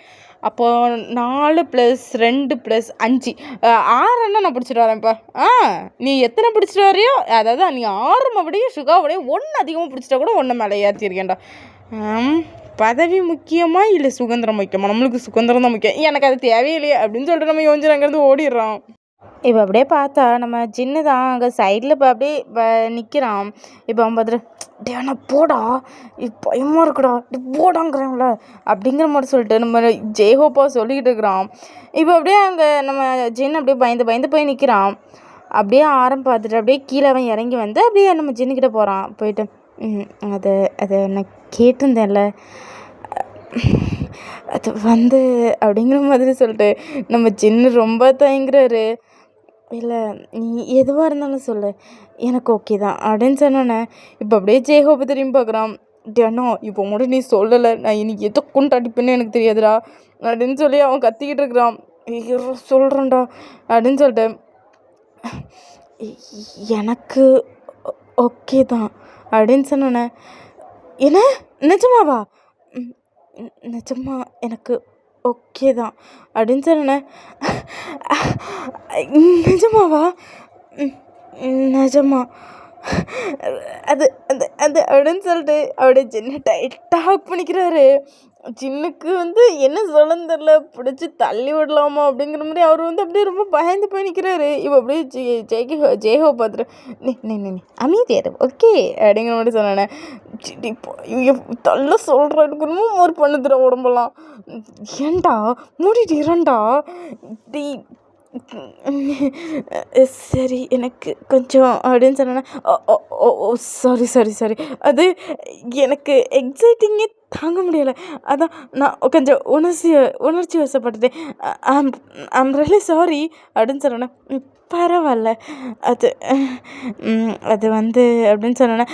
அப்போது 4 + 2 + 5 6 நான் பிடிச்சிட்டு வரேன்ப்பா. நீ எத்தனை பிடிச்சிட்டு வரையோ, அதாவது நீ 6 மறுபடியும் சுகாவுடையும் 1 அதிகமாக பிடிச்சிட்டா கூட 1 மேலே ஏற்றிருக்கேன்டா. பதவி முக்கியமா இல்லை சுதந்திரம் முக்கியமா? நம்மளுக்கு சுதந்திரம் தான் முக்கியம், எனக்கு அது தேவையில்லையே அப்படின்னு சொல்லிட்டு நம்ம யோசிச்சு அங்கேருந்து ஓடிடுறோம். இப்போ அப்படியே பார்த்தா நம்ம ஜின்னு தான் அங்கே சைடில் இப்போ அப்படியே நிற்கிறான். இப்போ அவன் பார்த்துட்டு, டேனா போடா, பயமாக இருக்குடா, போடாங்கிறாங்கள அப்படிங்கிற மாதிரி சொல்லிட்டு நம்ம ஜெய்ஹோப்பா சொல்லிக்கிட்டு இருக்கிறான். இப்போ அப்படியே அங்கே நம்ம ஜின் அப்படியே பயந்து போய் நிற்கிறான். அப்படியே ஆரம் பார்த்துட்டு அப்படியே கீழே அவன் இறங்கி வந்து அப்படியே நம்ம ஜின்னுக்கிட்ட போகிறான். போயிட்டு அது அது நான் கேட்டிருந்தேன்ல, அது வந்து அப்படிங்கிற மாதிரி சொல்லிட்டு நம்ம ஜின்னு ரொம்ப தயங்குறாரு. இல்லை, நீ எதுவாக இருந்தாலும் சொல்லு, எனக்கு ஓகே தான் அப்படின்னு சொன்னோன்னே இப்போ அப்படியே ஜெய்ஹோப்பை திரும்பி பார்க்குறான். டேண்ணா இப்போ கூட நீ சொல்லலை, நான் இன்னைக்கு எதை கொண்டு அடிப்பேன்னு எனக்கு தெரியாதுடா அப்படின்னு சொல்லி அவன் கத்திக்கிட்டு இருக்கிறான். ஐயோ சொல்கிறேன்டா அப்படின்னு சொல்லிட்டு எனக்கு ஓகே தான் அப்படின்னு சொன்னோன்னே, என்ன நிஜமாவா? நிஜமா எனக்கு ஓகே தான் அப்படின்னு சொன்னேனே. நிஜமாவா? நிஜமா அது அது அது அப்படின்னு சொல்லிட்டு அப்படியே ஜின்னை டைட்டாக ஹக் பண்ணிக்கிறாரு. ஜின்னுக்கு வந்து என்ன சொல்லன்னு தெரில, பிடிச்சி தள்ளி விடலாமா அப்படிங்கிற மாதிரி அவர் வந்து அப்படியே ரொம்ப பயந்து போய் நிற்கிறாரு. இப்போ அப்படியே ஜெய்ஹோ பார்த்துட்டு நீ நீ நீ நீ அமைதியாரு ஓகே அப்படிங்கிற மாதிரி சொன்னானே. சிடி தள்ள சொல்கிற எனக்கு ரொம்ப ஒரு பண்ணுதுற உடம்பெல்லாம். ஏன்டா மூடிட்டு இரண்டா டி சரி எனக்கு கொஞ்சம் அப்படின்னு சொன்னேன்னா, ஓ ஓ ஓ சாரி சாரி சாரி, அது எனக்கு எக்ஸைட்டிங்கே தாங்க முடியலை, அதான் நான் கொஞ்சம் உணர்ச்சி வசப்பட்டுட்டேன். ஐம் ரியலி சாரி அப்படின்னு சொன்னேன்னா, பரவாயில்ல, அது அது வந்து அப்படின்னு சொன்னேன்னா,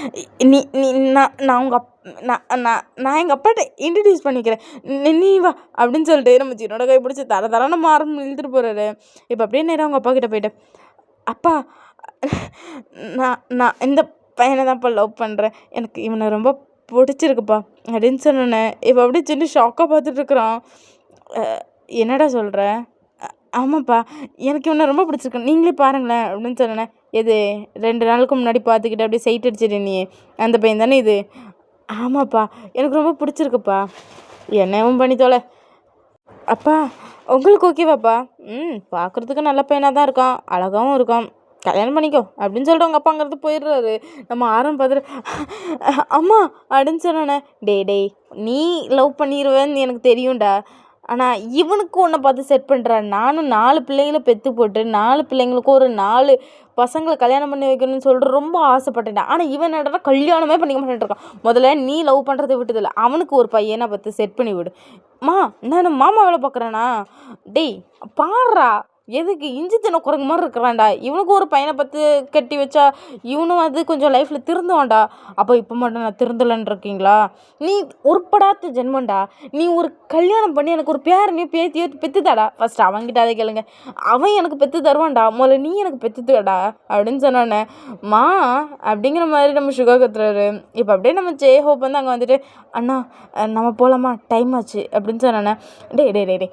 நீ நீ நான் உங்கள் நான் நான் நான் எங்கள் அப்பாட்ட இன்ட்ரடியூஸ் பண்ணிக்கிறேன், நீ வா அப்படின்னு சொல்லிட்டு நம்ம ஜின்னோட கை பிடிச்சி தர மாறம் இழுத்துட்டு போகிறாரு. இப்போ அப்படியே நேரம் அவங்க அப்பா கிட்ட போயிட்டு, அப்பா நான் நான் இந்த பையனை தான்ப்பா லவ் பண்ணுறேன், எனக்கு இவனை ரொம்ப பிடிச்சிருக்குப்பா அப்படின்னு சொன்னோன்னே இப்போ அப்படியே சின்ன ஷாக்காக பார்த்துட்ருக்குறான். என்னடா சொல்கிற? ஆமாப்பா, எனக்கு இவனை ரொம்ப பிடிச்சிருக்கு, நீங்களே பாருங்களேன் அப்படின்னு சொன்னேன். எது 2 நாளுக்கு முன்னாடி பார்த்துக்கிட்டு அப்படியே சைட் அடிச்சிட்டு நீ அந்த பையன் தானே இது? ஆமாப்பா, எனக்கு ரொம்ப பிடிச்சிருக்குப்பா, என்னவும் பண்ணி தொலை. அப்பா உங்களுக்கு ஓகேவாப்பா? பார்க்குறதுக்கு நல்ல பையனாக தான் இருக்கான், அழகாகவும் இருக்கான், கல்யாணம் பண்ணிக்கோ அப்படின்னு சொல்லிட்டு அவங்க அப்பாங்கிறது போயிடுறாரு. நம்ம ஆரம்பம் பார்த்துட்டு அம்மா அப்படின்னு சொன்னோன்னே, டேய் நீ லவ் பண்ணிடுவேன்னு எனக்கு தெரியும்டா, ஆனால் இவனுக்கு ஒன்றை பார்த்து செட் பண்ணுறான். நானும் 4 பிள்ளைங்களை பெற்று போட்டு 4 பிள்ளைங்களுக்கும் ஒரு 4 பசங்களை கல்யாணம் பண்ணி வைக்கணும்னு சொல்லிட்டு ரொம்ப ஆசைப்பட்டேன். ஆனால் இவன் என்னடா கல்யாணமே பண்ணிக்க மாட்டேன்ட்டு இருக்கான். முதல்ல நீ லவ் பண்ணுறதை விட்டதில்லை, அவனுக்கு ஒரு பையனை பார்த்து செட் பண்ணி விடு. நான் மாமா வேலை பார்க்குறேனா? டேய் பாடுறா, எதுக்கு இஞ்சி தின குரங்கு மாதிரி இருக்கிறான்டா, இவனுக்கு ஒரு பையனை பார்த்து கட்டி வச்சா இவனும் அது கொஞ்சம் லைஃப்பில் திருந்துவான்டா. அப்போ இப்போ மட்டும் நான் திருந்தலைன்னு இருக்கீங்களா? நீ உருப்படாத ஜென்மண்டா, நீ ஒரு கல்யாணம் பண்ணி எனக்கு ஒரு பேரனையும் பேத்தியோ பெற்றுதாடா. ஃபஸ்ட்டு அவன்கிட்ட அதை கேளுங்க, அவன் எனக்கு பெற்று தருவான்டா, முதல்ல நீ எனக்கு பெற்றுதாடா அப்படின்னு சொன்னானே. மா அப்படிங்கிற மாதிரி நம்ம சுகா கத்துறாரு. இப்போ அப்படியே நம்ம ஜெய்ஹோப் வந்து அங்கே வந்துட்டு, அண்ணா நம்ம போகலாமா, டைம் ஆச்சு அப்படின்னு சொன்னானே. டே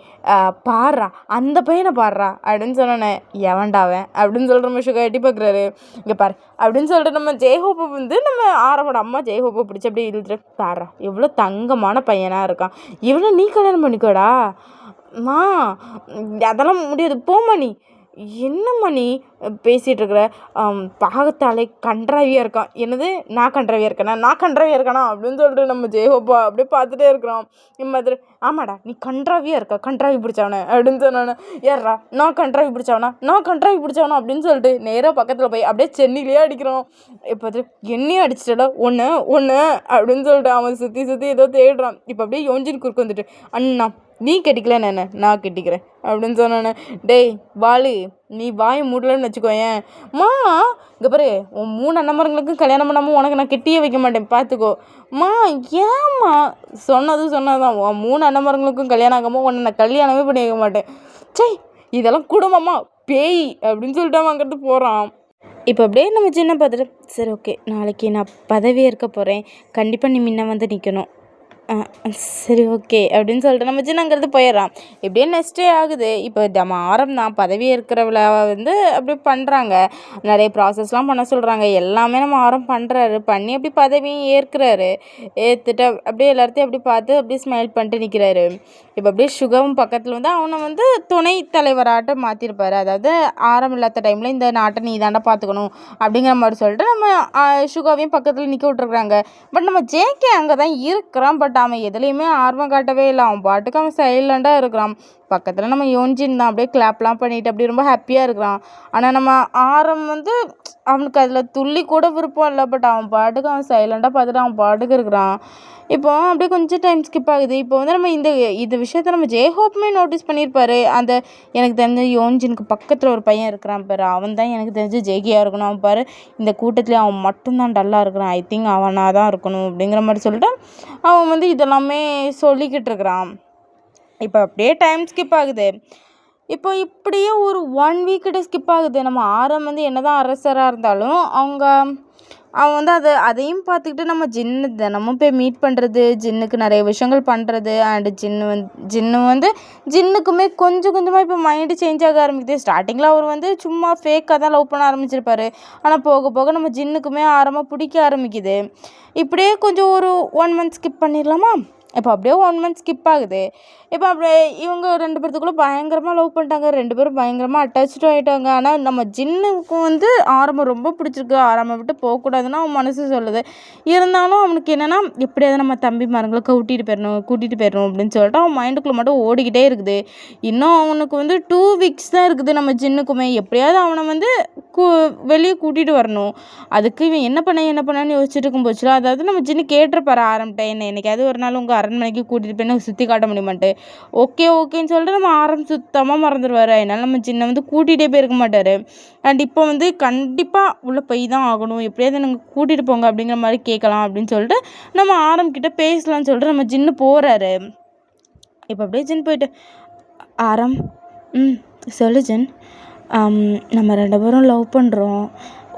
பாடுறா, அந்த பையனை பாடுறா அப்படின்னு சொன்னோன்னே, எவன்டாவன் அப்படின்னு சொல்கிற நம்ம சுகா எட்டி பார்க்குறாரு. இங்கே பாரு அப்படின்னு சொல்லிட்டு நம்ம ஜெய்ஹோப்பை வந்து நம்ம ஆரவோட அம்மா ஜெய்ஹோப்பை பிடிச்சி அப்படியே இழுத்துட்டு, பாடுறா எவ்வளோ தங்கமான பையனாக இருக்கான், இவனை நீ கல்யாணம் பண்ணிக்கோடா. மா அதெல்லாம் முடியாது, போம்மா நீ. என்னம்மா நீ பேசிகிட்டு இருக்கிற, பாகத்தாலே கன்றாவியாக இருக்கான். என்னது நான் கன்றாவியாக இருக்கேனா? நான் கன்றாவியாக இருக்கானா அப்படின்னு சொல்லிட்டு நம்ம ஜெய்ஹோப்பா அப்படியே பார்த்துட்டே இருக்கிறோம். மாதிரி ஆமாடா நீ கன்றாவியாக இருக்கா, கன்றாவி பிடிச்சவனே அப்படின்னு சொன்னானே. ஏறா நான் கன்றாவி பிடிச்சவனா அப்படின்னு சொல்லிட்டு நேராக பக்கத்தில் போய் அப்படியே சென்னிலேயே அடிக்கிறோம். இப்போ என்னையும் அடிச்சிட்டா ஒன்று அப்படின்னு சொல்லிட்டு அவன் சுற்றி ஏதோ தேடுறான். இப்போ அப்படியே யோஞ்சின் குறுக்கு வந்துட்டு, அண்ணா நீ கட்டிக்கலன்னு என்ன, நான் கட்டிக்கிறேன் அப்படின்னு சொன்னானே. டேய் வாலு, நீ வாயை மூடலன்னு வச்சுக்கோயேன். இங்கே பாரு, உன் 3 அண்ணமரங்களுக்கும் கல்யாணம் பண்ணாமல் உனக்கு நான் கெட்டியே வைக்க மாட்டேன் பார்த்துக்கோ. ஏம்மா சொன்னதான், உன் 3 அண்ணமரங்களுக்கும் கல்யாணம் ஆகாமல் உன்னை நான் கல்யாணமே பண்ணி வைக்க மாட்டேன். இதெல்லாம் குடும்பமா பேய் அப்படின்னு சொல்லிட்டு அவன் அங்கிட்டு போகிறான். இப்போ அப்படியே நம்ம சின்ன பார்த்துட்டு, சரி ஓகே நாளைக்கு நான் பதவி ஏற்க போகிறேன், கண்டிப்பாக நீ முன்ன வந்து நிற்கணும். சரி ஓகே அப்படின்னு சொல்லிட்டு நம்ம சின்னங்கிறது போயிடுறான். இப்படியே நெக்ஸ்டே ஆகுது. இப்போ நம்ம தான் பதவி ஏற்கிற விழாவை வந்து அப்படி பண்ணுறாங்க, நிறைய ப்ராசஸ்லாம் பண்ண சொல்கிறாங்க, எல்லாமே நம்ம பண்ணுறாரு, பண்ணி அப்படி பதவியும் ஏற்கிறாரு. ஏற்றுட்டு அப்படியே எல்லாத்தையும் அப்படி பார்த்து அப்படியே ஸ்மைல் பண்ணிட்டு நிற்கிறாரு. இப்போ அப்படியே சுகாவும் பக்கத்தில் வந்து அவனை வந்து துணை தலைவராட்ட மாற்றிருப்பாரு. அதாவது இல்லாத டைமில் இந்த நாட்டை நீ தாண்டா பார்த்துக்கணும் அப்படிங்கிற மாதிரி சொல்லிட்டு நம்ம சுகாவையும் பக்கத்தில் நிற்க விட்டுருக்குறாங்க. பட் நம்ம ஜேகே அங்கே தான் இருக்கிறான். பட் பட் அவன் எதுலேயுமே ஆர்வம் காட்டவே இல்லை. அவன் பாட்டுக்கு அவன் சைலண்டாக இருக்கிறான். பக்கத்தில் நம்ம யோன்ஜின் தான் அப்படியே கிளாப்லாம் பண்ணிட்டு அப்படி ரொம்ப ஹாப்பியாக இருக்கிறான். ஆனால் நம்ம ஆரம் வந்து அவனுக்கு அதில் துள்ளி கூட விருப்பம் இல்லை. பட் அவன் பாட்டுக்கு அவன் சைலண்டாக பார்த்துட்டு அவன் பாட்டுக்கு இருக்கிறான். இப்போ அப்படியே கொஞ்சம் டைம் ஸ்கிப் ஆகுது. இப்போ வந்து நம்ம இந்த விஷயத்த நம்ம ஜேஹோப்புமே நோட்டீஸ் பண்ணியிருப்பாரு. அந்த எனக்கு தெரிஞ்ச யோன்ஜினுக்கு பக்கத்தில் ஒரு பையன் இருக்கிறான் பாரு, அவன் தான் எனக்கு தெரிஞ்சு ஜேகியாக இருக்கணும். அவன் பாரு இந்த கூட்டத்துலேயே அவன் மட்டும்தான் டல்லாக இருக்கிறான், ஐ திங்க் அவனாக தான் இருக்கணும் அப்படிங்கிற மாதிரி சொல்லிட்டு அவன் வந்து இதெல்லாமே சொல்லிக்கிட்டு இருக்கிறான். இப்போ அப்படியே டைம் ஸ்கிப் ஆகுது. இப்போ இப்படியே ஒரு 1 வீக் கிட்ட ஸ்கிப் ஆகுது. நம்ம ஆரம் வந்து என்னதான் அரசராக இருந்தாலும் அவன் வந்து அதையும் பார்த்துக்கிட்டு நம்ம ஜின்னு தினமும் போய் மீட் பண்ணுறது, ஜின்னுக்கு நிறைய விஷயங்கள் பண்ணுறது. அண்டு ஜின்னு வந்து ஜின்னுக்குமே கொஞ்சம் கொஞ்சமாக இப்போ மைண்டு சேஞ்ச் ஆக ஆரம்பிக்குது. ஸ்டார்டிங்கில் அவர் வந்து சும்மா ஃபேக்காக தான் லவ் பண்ண ஆரம்பிச்சிருப்பாரு. ஆனால் போக போக நம்ம ஜின்னுக்குமே ஆரமாக பிடிக்க ஆரம்பிக்குது. இப்படியே கொஞ்சம் ஒரு 1 மந்த் ஸ்கிப் பண்ணிடலாமா? இப்போ அப்படியே 1 மந்த் ஸ்கிப் ஆகுது. இப்போ அப்படியே இவங்க 2 பேர்த்துக்குள்ளே பயங்கரமாக லவ் பண்ணிட்டாங்க. 2 பேரும் பயங்கரமாக அட்டாச்சும் ஆகிட்டாங்க. ஆனால் நம்ம ஜின்னுக்கு வந்து ஆரம்பம் ரொம்ப பிடிச்சிருக்கு. ஆரம்பம் விட்டு போகக்கூடாதுன்னு அவன் மனசு சொல்லுது. இருந்தாலும் அவனுக்கு என்னென்னா எப்படியாவது நம்ம தம்பி மரங்களை கூட்டிகிட்டு போயிடணும் அப்படின்னு சொல்லிட்டு அவன் மைண்டுக்குள்ளே மட்டும் ஓடிக்கிட்டே இருக்குது. இன்னும் அவனுக்கு வந்து 2 வீக்ஸ் தான் இருக்குது. நம்ம ஜின்னுக்குமே எப்படியாவது அவனை வந்து வெளியே கூட்டிகிட்டு வரணும். அதுக்கு இவன் என்ன பண்ணான்னு யோசிச்சுட்டு இருக்கும் போச்சுல, அதாவது நம்ம ஜின்னு கேட்டிருப்பாரு ஆரம்பிட்டேன், என்னைக்காவது ஒரு நாள் உங்கள் அரண்மனைக்கு கூட்டிகிட்டு போய் எனக்கு சுற்றி காட்ட முடியுமான்ட்டு. ஓகேன்னு சொல்லிட்டு நம்ம சுத்தமாக மறந்துடுவார். அதனால நம்ம ஜின்னை வந்து கூட்டிகிட்டே போயிருக்க மாட்டார். அண்ட் இப்போ வந்து கண்டிப்பாக உள்ளே போய் தான் ஆகணும், எப்படியாவது எனக்கு கூட்டிகிட்டு போங்க அப்படிங்கிற மாதிரி கேட்கலாம் அப்படின்னு சொல்லிட்டு நம்ம ஆரம்பிக்கிட்ட பேசலாம்னு சொல்லிட்டு நம்ம ஜின்னு போகிறாரு. இப்போ அப்படியே ஜின் போயிட்டு ஆரம் சொல்லு ஜின், நம்ம 2 பேரும் லவ் பண்ணுறோம்,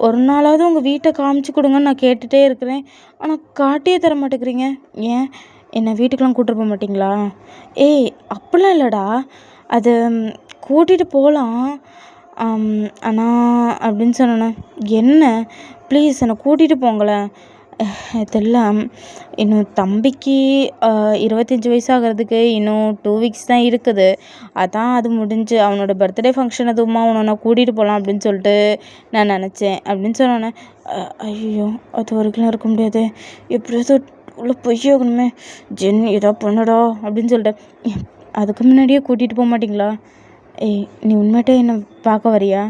ஒரு நாளாவது உங்கள் வீட்டை காமிச்சு கொடுங்கன்னு நான் கேட்டுகிட்டே இருக்கிறேன், ஆனால் காட்டியே தர மாட்டேங்கிறீங்க. ஏன் என்னை வீட்டுக்கெலாம் கூட்டிட்டு போக மாட்டிங்களா? ஏய் அப்படிலாம் இல்லைடா, அது கூட்டிகிட்டு போகலாம், ஆனால் அப்படின்னு சொன்னேண்ணே. என்ன ப்ளீஸ் என்னை கூட்டிகிட்டு போங்களேன். தெரியல, இன்னும் தம்பிக்கு 25 வயசு ஆகிறதுக்கு இன்னும் 2 வீக்ஸ் தான் இருக்குது. அதான் அது முடிஞ்சு அவனோட பர்த்டே ஃபங்க்ஷன் அதுவுமா அவனை நான் கூட்டிகிட்டு போகலாம் அப்படின்னு சொல்லிட்டு நான் நினச்சேன் அப்படின்னு சொன்னோன்னே. ஐயோ அது வரைக்கும் இருக்க முடியாது, எப்படியாவது உள்ள பொய்யாகணுமே, ஜென் ஏதோ பண்ணுடா அப்படின்னு சொல்லிட்டு. அதுக்கு முன்னாடியே கூட்டிகிட்டு போக மாட்டிங்களா? ஏய் நீ உண்மையிட்டே என்னை பார்க்க வரியா?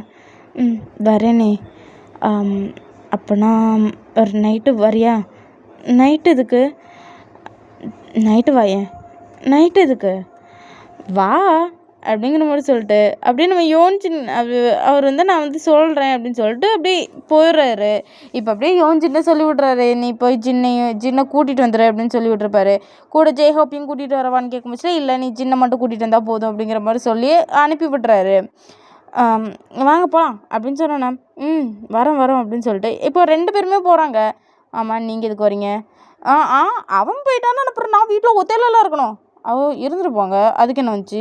வரேனே. அப்போனா ஒரு நைட்டு வரியா? நைட்டு எதுக்கு? நைட்டு வாயேன். நைட்டு எதுக்கு? வா அப்படிங்கிற மாதிரி சொல்லிட்டு அப்படியே நம்ம யோன்ஜின் அவர் வந்து நான் வந்து சொல்கிறேன் அப்படின்னு சொல்லிட்டு அப்படியே போயிடுறாரு. இப்போ அப்படியே யோன்ஜின்ன சொல்லி விட்றாரு, நீ போய் ஜின்னை கூட்டிகிட்டு வந்துடு அப்படின்னு சொல்லி விட்ருப்பாரு. கூட ஜேஹோப்பையும் கூட்டிகிட்டு வரவான்னு கேட்கும் போச்சுல, இல்லை நீ ஜின்னை மட்டும் கூட்டிகிட்டு வந்தால் போதும் அப்படிங்கிற மாதிரி சொல்லி அனுப்பி விட்றாரு. வாங்க போகலாம் அப்படின்னு சொன்னேண்ணே. வரோம் அப்படின்னு சொல்லிட்டு இப்போ 2 பேருமே போகிறாங்க. ஆமாம் நீங்கள் எதுக்கு வரீங்க? அவன் போயிட்டான்னா அப்புறம் நான் வீட்டில் ஒத்தையிலலாம் இருக்கணும். இருந்துட்டு போங்க, அதுக்கு என்ன வந்துச்சு?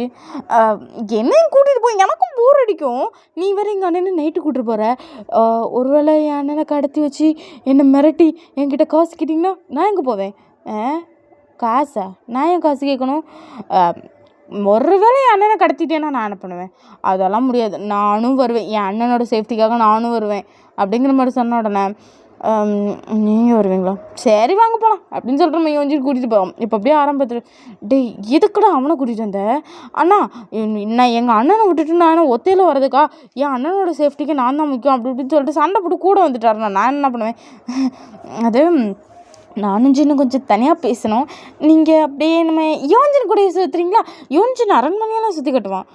என்னையும் கூட்டிகிட்டு போய் எனக்கும் போர் அடிக்கும். நீ வேறு எங்கள் அண்ணனை நைட்டு கூட்டிட்டு போகிற. ஒருவேளை என் அண்ணனை கடத்தி வச்சு என்னை மிரட்டி என்கிட்ட காசு கேட்டிங்கன்னா நான் எங்கே போவேன்? காசா? நான் ஏன் காசு கேட்கணும்? ஒருவேளை என் அண்ணனை கடத்திட்டேன்னா நான் என்ன பண்ணுவேன்? அதெல்லாம் முடியாது, நானும் வருவேன், என் அண்ணனோட சேஃப்டிக்காக நானும் வருவேன் அப்படிங்கிற மாதிரி சொன்ன உடனே நீங்கள் வருவீங்களா? சரி வாங்க போகலாம் அப்படின்னு சொல்லிட்டு நம்ம யோஞ்சி கூட்டிகிட்டு போவோம். இப்போ அப்படியே ஆரம்பத்தில் டேய் எதுக்குடா அவனை கூட்டிகிட்டு வந்தேன்? அண்ணா நான் எங்கள் அண்ணனை விட்டுட்டு நான் ஒத்தையில் வரதுக்கா? என் அண்ணனோட சேஃப்டிக்கு நான் தான் முக்கியம் அப்படி இப்படின்னு சொல்லிட்டு சண்டை போட்டு கூட வந்துட்டாருண்ணா. நான் என்ன பண்ணுவேன்? அது நானும் ஜின்னு கொஞ்சம் தனியாக பேசணும். நீங்கள் அப்படியே நம்ம யோன்ஜின் கூட சுற்றுறீங்களா? யோன்ஜின் அரண்மனையெல்லாம் சுற்றி கட்டுவான்.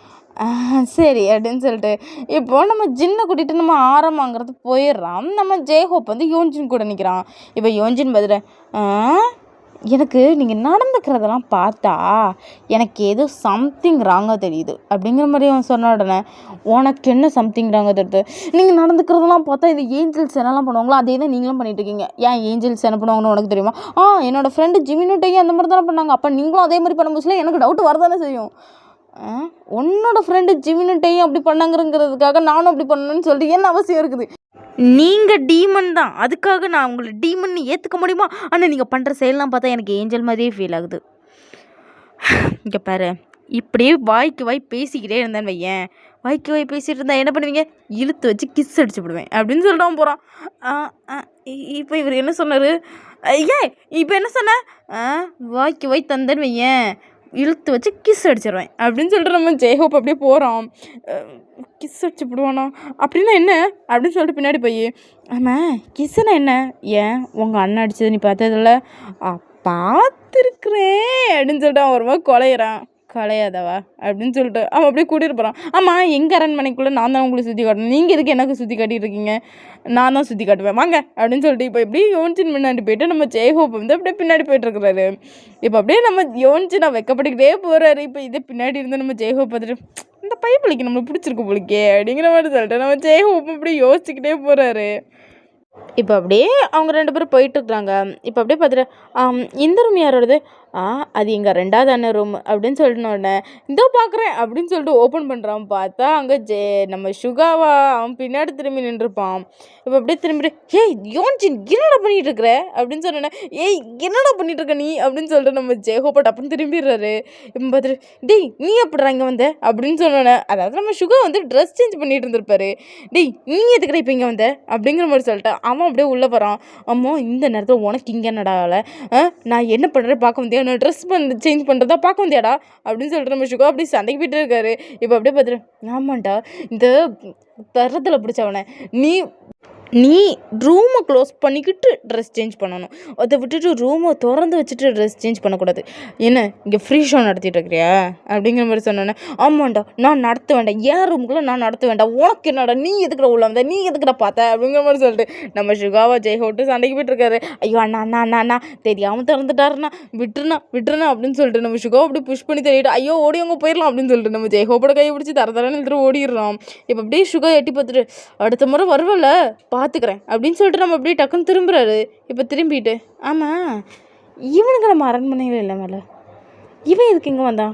சரி அப்படின்னு சொல்லிட்டு இப்போது நம்ம ஜின்னை கூட்டிகிட்டு நம்ம ஆரம்பங்கிறது போயிடுறான். நம்ம ஜேஹோப் வந்து யோன்ஜின் கூட நிற்கிறான். இப்போ யோன்ஜின் பதில் எனக்கு நீங்கள் நடந்துக்கிறதெல்லாம் பார்த்தா எனக்கு ஏதோ சம்திங் ராங்காக தெரியுது அப்படிங்கிற மாதிரி அவன் சொன்ன உடனே, உனக்கு என்ன சம்திங் ராங்காக தெரியுது? நீங்கள் நடந்துக்கிறதெல்லாம் பார்த்தா இது ஏஞ்சல்ஸ் என்னெல்லாம் பண்ணுவாங்களோ அதே தான் நீங்களும் பண்ணிட்டு இருக்கீங்க. ஏன் ஏஞ்சல்ஸ் என்ன பண்ணுவாங்கன்னு உனக்கு தெரியுமா? என்னோடய ஃப்ரெண்டு ஜிமினுட்டையும் அந்த மாதிரி தானே பண்ணாங்க. அப்போ நீங்களும் அதே மாதிரி பண்ண முடியல, எனக்கு டவுட் வரதானே செய்யும். உன்னோட ஃப்ரெண்டு ஜிமினுட்டையும் அப்படி பண்ணாங்கிறதுக்காக நானும் அப்படி பண்ணணும்னு சொல்லிட்டு என்ன அவசியம் இருக்குது? நீங்கள் டீமன் தான், அதுக்காக நான் உங்களை டீமன்னு ஏற்றுக்க முடியுமா? ஆனால் நீங்கள் பண்ணுற செயலாம் பார்த்தா எனக்கு ஏஞ்சல் மாதிரியே ஃபீல் ஆகுது. இங்கே பாரு, இப்படியே வாய்க்கு வாய் பேசிக்கிட்டே இருந்தேன்னு வையேன், வாய்க்கு வாய் பேசிகிட்டு இருந்தால் என்ன பண்ணுவீங்க? இழுத்து வச்சு கிஸ் அடிச்சு விடுவேன் அப்படின்னு சொல்லிட்டு போகிறான். இப்போ இவர் என்ன சொன்னார்? ஐயே இப்போ என்ன சொன்ன வாய்க்கு வாய் தந்தேன்னு வையேன் இழுத்து வச்சு கிஸ் அடிச்சிடுவேன் அப்படின்னு சொல்லிட்டு நம்ம ஜெய்ஹோப் அப்படியே போகிறோம். கிஸ் அடிச்சு விடுவானா அப்படின்னா என்ன அப்படின்னு சொல்லிட்டு பின்னாடி போய் ஆமாம் கிஸ்ஸுனா என்ன? ஏன் உங்கள் அண்ணன் அடிச்சது நீ பார்த்ததில்ல? பார்த்துருக்குறேன் அப்படின்னு சொல்லிட்டு அவன் ஒரு மாதிரி குலையிறான். கலையாதவா அப்படின்னு சொல்லிட்டு அவன் அப்படியே கூட்டிகிட்டு போகிறான். ஆமாம் எங்கள் அரண்மனைக்குள்ளே நான் தான் உங்களுக்கு சுற்றி காட்டணும், நீங்கள் எதுக்கு எனக்கு சுற்றி காட்டிகிட்டு இருக்கீங்க? நான் தான் சுற்றி காட்டுவேன் வாங்க அப்படின்னு சொல்லிட்டு இப்போ எப்படி யோன்சின் முன்னாடி போயிட்டு நம்ம ஜெய்ஹோப் வந்து அப்படியே பின்னாடி போயிட்டுருக்குறாரு. இப்போ அப்படியே நம்ம யோன்சின் வெக்கப்பட்டுக்கிட்டே போகிறாரு. இப்போ இதே பின்னாடி இருந்து நம்ம ஜெய்ஹோப் பார்த்துட்டு இந்த பைப்பிளிக்கு நம்மளுக்கு பிடிச்சிருக்கு போலிக்கே அப்படிங்கிற மாதிரி சொல்லிட்டு நம்ம ஜெய்ஹோப் அப்படி யோசிச்சுக்கிட்டே போகிறாரு. இப்போ அப்படியே அவங்க 2 பேரும் போயிட்டுருக்குறாங்க. இப்போ அப்படியே பார்த்துட்டு இந்த ரூம் யாரோடது? அது எங்கள் 2வது அண்ணன் ரூம் அப்படின்னு சொல்லிட்டோன்னே இதோ பார்க்குறேன் அப்படின்னு சொல்லிட்டு ஓப்பன் பண்ணுறான். பார்த்தா அங்கே நம்ம சுகாவா அவன் பின்னாடி திரும்பி நின்றுருப்பான். இப்போ அப்படியே திரும்பி ஏய் யோன்சின் என்னடா பண்ணிகிட்டு இருக்கிற அப்படின்னு சொன்னோன்னே ஏய் என்னடா பண்ணிகிட்டு இருக்க நீ அப்படின்னு சொல்லிட்டு நம்ம ஜெய்ஹோப்பா டப்புன்னு திரும்பிடுறாரு. இப்போ பார்த்துட்டு டேய் நீ எப்படிடா இங்கே வந்த அப்படின்னு சொன்னோன்னே அதாவது நம்ம சுகா வந்து ட்ரெஸ் சேஞ்ச் பண்ணிட்டு இருந்திருப்பாரு. டேய் நீ எதுக்கடா இப்போ இங்கே வந்த அப்படிங்கிற மாதிரி சொல்லிட்டு அவன் அப்படியே உள்ளே வரான். அம்மா இந்த நேரத்தில் உனக்கு இங்கே என்னடா நான் என்ன பண்ணுறேன் பார்க்க வந்தியா? நான் ட்ரெஸ் சேஞ்ச் பண்ணுறதா பார்க்க வந்தியாடா அப்படின்னு சொல்லிட்டு நம்ம சுகா அப்படி சண்டைக்கு போயிட்டே இருக்காரு. இப்போ அப்படியே பார்த்துட்டு ஆமாண்டா இந்த தரத்தில் பிடிச்சவனே நீ ரூமை க்ளோஸ் பண்ணிக்கிட்டு ட்ரெஸ் சேஞ்ச் பண்ணணும், அதை விட்டுட்டு ரூமை திறந்து வச்சுட்டு ட்ரெஸ் சேஞ்ச் பண்ணக்கூடாது. என்ன இங்கே ஃப்ரீ ஷோ நடத்திட்டு இருக்கிறியா அப்படிங்கிற மாதிரி சொன்னோன்னே ஆமாண்டா நான் நடத்த வேண்டாம், என் ரூமுக்குள்ளே நான் நடத்த வேண்டாம், உனக்கு என்னடா நீ எதுக்குடா உள்ள வந்த, நீ எதுக்குடா பார்த்த அப்படிங்கிற மாதிரி சொல்லிட்டு நம்ம சுகாவா ஜெய்ஹோட்டு சண்டைக்கு போயிட்டுருக்காரு. ஐயோ அண்ணா அண்ணா அண்ணா அண்ணா தெரியாமல் திறந்துட்டாருண்ணா விட்டுருண்ணா அப்படின்னு சொல்லிட்டு நம்ம சுகாவை அப்படி புஷ் பண்ணி தெரியிட்டு ஐயோ ஓடி அவங்க போயிடலாம் அப்படின்னு சொல்லிட்டு நம்ம ஜெய்ஹோப்போட கையை பிடிச்சி தரன்னு எடுத்துகிட்டு ஓடிடுறோம். இப்போ அப்படியே சுகா எட்டி பார்த்துட்டு அடுத்த முறை வருவல பார்த்துக்கிறேன் அப்படின்னு சொல்லிட்டு நம்ம அப்படியே டக்குன்னு திரும்புறாரு. இப்போ திரும்பிட்டு ஆமாம் இவனுக்கு நம்ம அரண்மனையில் இல்லை மேலே இவன் எதுக்கு இங்கே வந்தான்?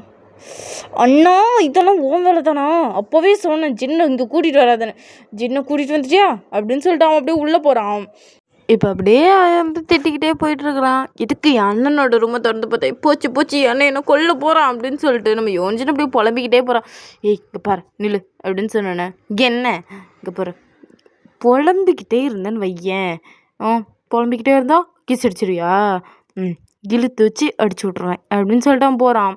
அண்ணா இதெல்லாம் ஓன் வேலை தானா? அப்போவே சொன்னேன் ஜின்னை இங்கே கூட்டிகிட்டு வராதுன்னு. ஜின்னை கூட்டிகிட்டு வந்துட்டியா அப்படின்னு சொல்லிட்டு அவன் அப்படியே உள்ளே போகிறான். இப்போ அப்படியே வந்து திட்டிக்கிட்டே போயிட்டுருக்குறான். இதுக்கு என் அண்ணனோட ரூமை திறந்து பார்த்தேன் போச்சு அண்ணன் என்ன கொல்ல போகிறான் அப்படின்னு சொல்லிட்டு நம்ம யோஞ்சின்னு அப்படியே புலம்பிக்கிட்டே போகிறான். ஏய் இங்கே பாரு நில்லு அப்படின்னு சொன்னேண்ணே இங்கே என்ன இங்கே பாரு புலம்பிக்கிட்டே இருந்தேன்னு வையேன் புலம்பிக்கிட்டே இருந்தா கிஸ் அடிச்சிருவியா? இழுத்து வச்சு அடிச்சு விட்ருவேன் அப்படின்னு சொல்லிட்டு அவன் போகிறான்.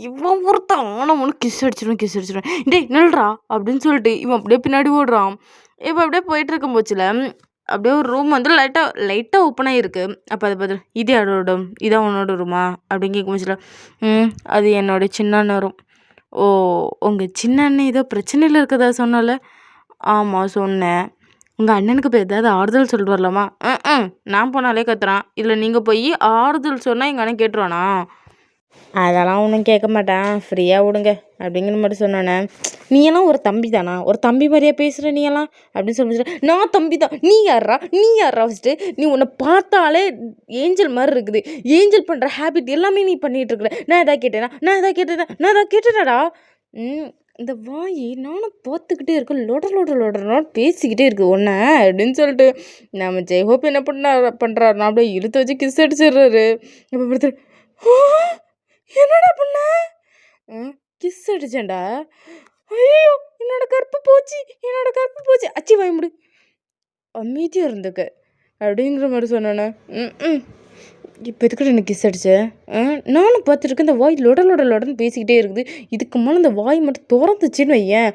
இவன் ஒருத்தான் ஆனால் ஒன்று கிஸ் அடிச்சிடுவேன் டேய் நில்றா அப்படின்னு சொல்லிட்டு இவன் அப்படியே பின்னாடி ஓடுறான். இப்போ அப்படியே போயிட்டு இருக்கும் போச்சுல அப்படியே ஒரு ரூம் வந்து லைட்டாக ஓப்பன் ஆகிருக்கு. அப்போ அதை பார்த்து இது யாரோட இதான் உன்னோட ரூமா அப்படின்னு கேட்கும் போச்சுல அது என்னோட சின்ன அண்ணன் ரூம். ஓ உங்கள் சின்ன அண்ணன் ஏதோ பிரச்சனையில் இருக்கதா சொன்னால? ஆமாம் சொன்னேன். உங்கள் அண்ணனுக்கு இப்போ ஏதாவது ஆறுதல் சொல்லிட்டு வரலாமா? நான் போனாலே கத்துறான். இதில் நீங்கள் போய் ஆறுதல் சொன்னால் எங்கள் அண்ணன் கேட்டுருவானா? அதெல்லாம் ஒன்றும் கேட்க மாட்டேன் ஃப்ரீயாக விடுங்க அப்படிங்கிற மாதிரி சொன்னோன்னே நீ எல்லாம் ஒரு தம்பி தானா, ஒரு தம்பி மாதிரியா பேசுகிற நீ எல்லாம் அப்படின்னு சொல்லி நான் தம்பி தான். நீ யாரா ஃபஸ்ட்டு நீ உன்னை பார்த்தாலே ஏஞ்சல் மாதிரி இருக்குது. ஏஞ்சல் பண்ணுற ஹேபிட் எல்லாமே நீ பண்ணிகிட்டு இருக்கிற. நான் எதாவது கேட்டேனாடா? இந்த வாய் நானும் பார்த்துக்கிட்டே இருக்கேன் லொடர் பேசிக்கிட்டே இருக்குது ஒன்றை அப்படின்னு சொல்லிட்டு நம்ம ஜெய்ஹோப் என்ன பண்ணுறாருனா அப்படியே இழுத்து வச்சு கிஸ் அடிச்சிடுறாரு. இப்போ பார்த்துட்டு என்னடா பண்ண? கிஸ் அடிச்சேன்டா. ஐயோ என்னோட கற்பு போச்சு அச்சி வாய் முடி அமைதியாக இருந்துக்க அப்படிங்கிற மாதிரி சொன்னேண்ணே. இப்போ எதுக்கிட்ட எனக்கு கிஸ் அடிச்சேன்? நானும் பார்த்துருக்கேன் இந்த வாய் லொடன்னு பேசிக்கிட்டே இருக்குது. இதுக்கு மேலே இந்த வாய் மட்டும் திறந்துச்சின்னு வையேன்.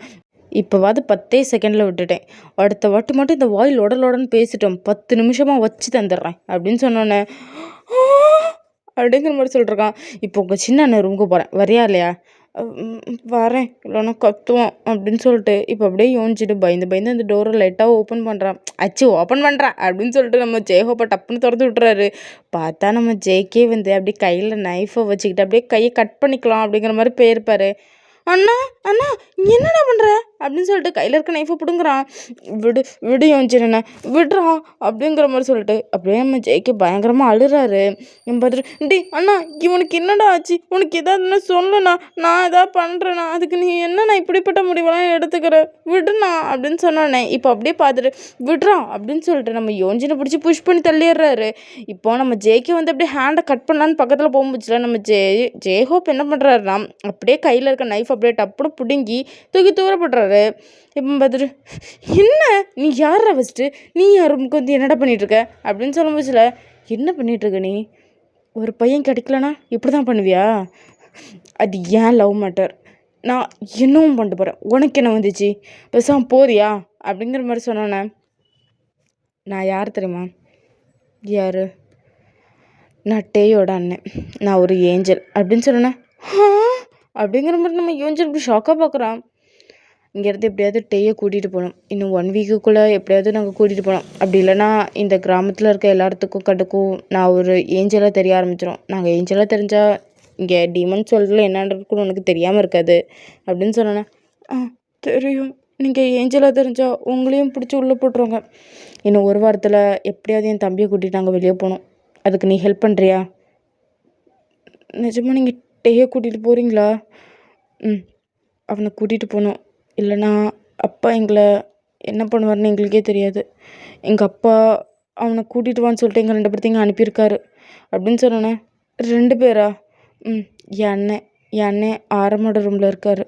இப்போவாது 10 செகண்டில் விட்டுட்டேன். அடுத்த வாட்டி மட்டும் இந்த வாய் லொடன்னு பேசிட்டோம் 10 நிமிஷமாக வச்சு தந்துடுறேன் அப்படின்னு சொன்னோன்னே அப்படிங்கிற மாதிரி சொல்லிட்டுருக்கான். இப்போ உங்கள் சின்ன அண்ணன் ரூமுக்கு போகிறேன் வரியா இல்லையா? வரேன் இல்லைன்னா கத்துவான் அப்படின்னு சொல்லிட்டு இப்போ அப்படியே யோசிச்சுட்டு பயந்து அந்த டோரை லைட்டாக ஓப்பன் பண்ணுறான். ஓப்பன் பண்ணுறான் அப்படின்னு சொல்லிட்டு நம்ம ஜெய்ஹோப்பை டப்புன்னு திறந்து விட்டுறாரு. பார்த்தா நம்ம ஜேக்கே வந்து அப்படியே கையில் நைஃபை வச்சுக்கிட்டு அப்படியே கையை கட் பண்ணிக்கலாம் அப்படிங்கிற மாதிரி போயிருப்பாரு. அண்ணா என்னடா பண்ணுற அப்படின்னு சொல்லிட்டு கையில் இருக்க நைஃபை பிடுங்குறான். விடு யோசிச்சுண்ணே விடுறான் அப்படிங்கிற மாதிரி சொல்லிட்டு அப்படியே நம்ம ஜெய்க்கு பயங்கரமாக அழுறாரு. பார்த்துட்டு டே அண்ணா இவனுக்கு என்னடா ஆச்சு, உனக்கு எதாவது சொல்லணா, நான் எதாவது பண்ணுறேண்ணா, அதுக்கு நீ என்னண்ணா இப்படிப்பட்ட முடிவெல்லாம் எடுத்துக்கிற, விடுண்ணா அப்படின்னு சொன்னோன்னே இப்போ அப்படியே பார்த்துட்டு விடுறான் அப்படின்னு சொல்லிட்டு நம்ம யோஞ்சினை பிடிச்சி புஷ் பண்ணி தள்ளிடுறாரு. இப்போ நம்ம ஜேக்கே வந்து அப்படியே ஹேண்டை கட் பண்ணலான்னு பக்கத்தில் போகும்போதுல நம்ம ஜெய்ஹோப் என்ன பண்ணுறாருனா அப்படியே கையில் இருக்க நைஃபை அப்படியே டப்புன்னு பிடுங்கி தூக்கி தூர போட்டுறாரு. இப்போ பார்த்துட்டு என்ன நீ யாரா ஃபஸ்ட்டு, நீ யார் ரூமுக்கு வந்து என்னடா பண்ணிகிட்ருக்க அப்படின்னு சொல்லும் போச்சுல, என்ன பண்ணிகிட்ருக்க நீ, ஒரு பையன் கிடைக்கலனா இப்படி தான் பண்ணுவியா, அது ஏன் லவ் மேட்டர், நான் என்னவும் பண்ணிட்டு போகிறேன், உனக்கு என்ன வந்துச்சு, பேசாம போறியா அப்படிங்கிற மாதிரி சொன்னோன்னே, நான் யார் தெரியுமா, யார், நான் டேயோட அண்ணன், நான் ஒரு ஏஞ்சல் அப்படின்னு சொன்னேன். அப்படிங்கிற மாதிரி நம்ம ஏஞ்சல் இப்படி ஷாக்காக பார்க்குறான். இங்கேருந்து எப்படியாவது டேயை கூட்டிகிட்டு போகணும், இன்னும் 1 வீக்குக்குள்ளே எப்படியாவது நாங்கள் கூட்டிகிட்டு போனோம், அப்படி இல்லைனா இந்த கிராமத்தில் இருக்க எல்லாத்துக்கும் கடுக்கும் நான் ஒரு ஏஞ்சலாக தெரிய ஆரம்பிச்சிடும், நாங்கள் ஏஞ்சலாக தெரிஞ்சால் இங்கே டீமன் சொல்கிறதுல என்ன இருக்குன்னு உனக்கு தெரியாமல் இருக்காது அப்படின்னு சொன்னேன். தெரியும், நீங்கள் ஏஞ்சலாக தெரிஞ்சால் உங்களையும் பிடிச்சி உள்ளே போட்டுருவாங்க, இன்னும் 1 வாரத்தில் எப்படியாவது என் தம்பியை கூட்டிகிட்டு நாங்கள் வெளியே போகணும், அதுக்கு நீ ஹெல்ப் பண்ணுறியா, நிஜமாக நீங்கள் டேயை கூட்டிகிட்டு போகிறீங்களா, அவனை கூட்டிகிட்டு போகணும், இல்லைனா அப்பா எங்களை என்ன பண்ணுவார்னு எங்களுக்கே தெரியாது, எங்கள் அப்பா அவனை கூட்டிகிட்டு வான்னு சொல்லிட்டு எங்கள் 2 பேர்த்தையும் அனுப்பியிருக்காரு அப்படின்னு சொன்னேன். 2 பேரா, என் அண்ணன் ஆரமோட ரூமில் இருக்கார்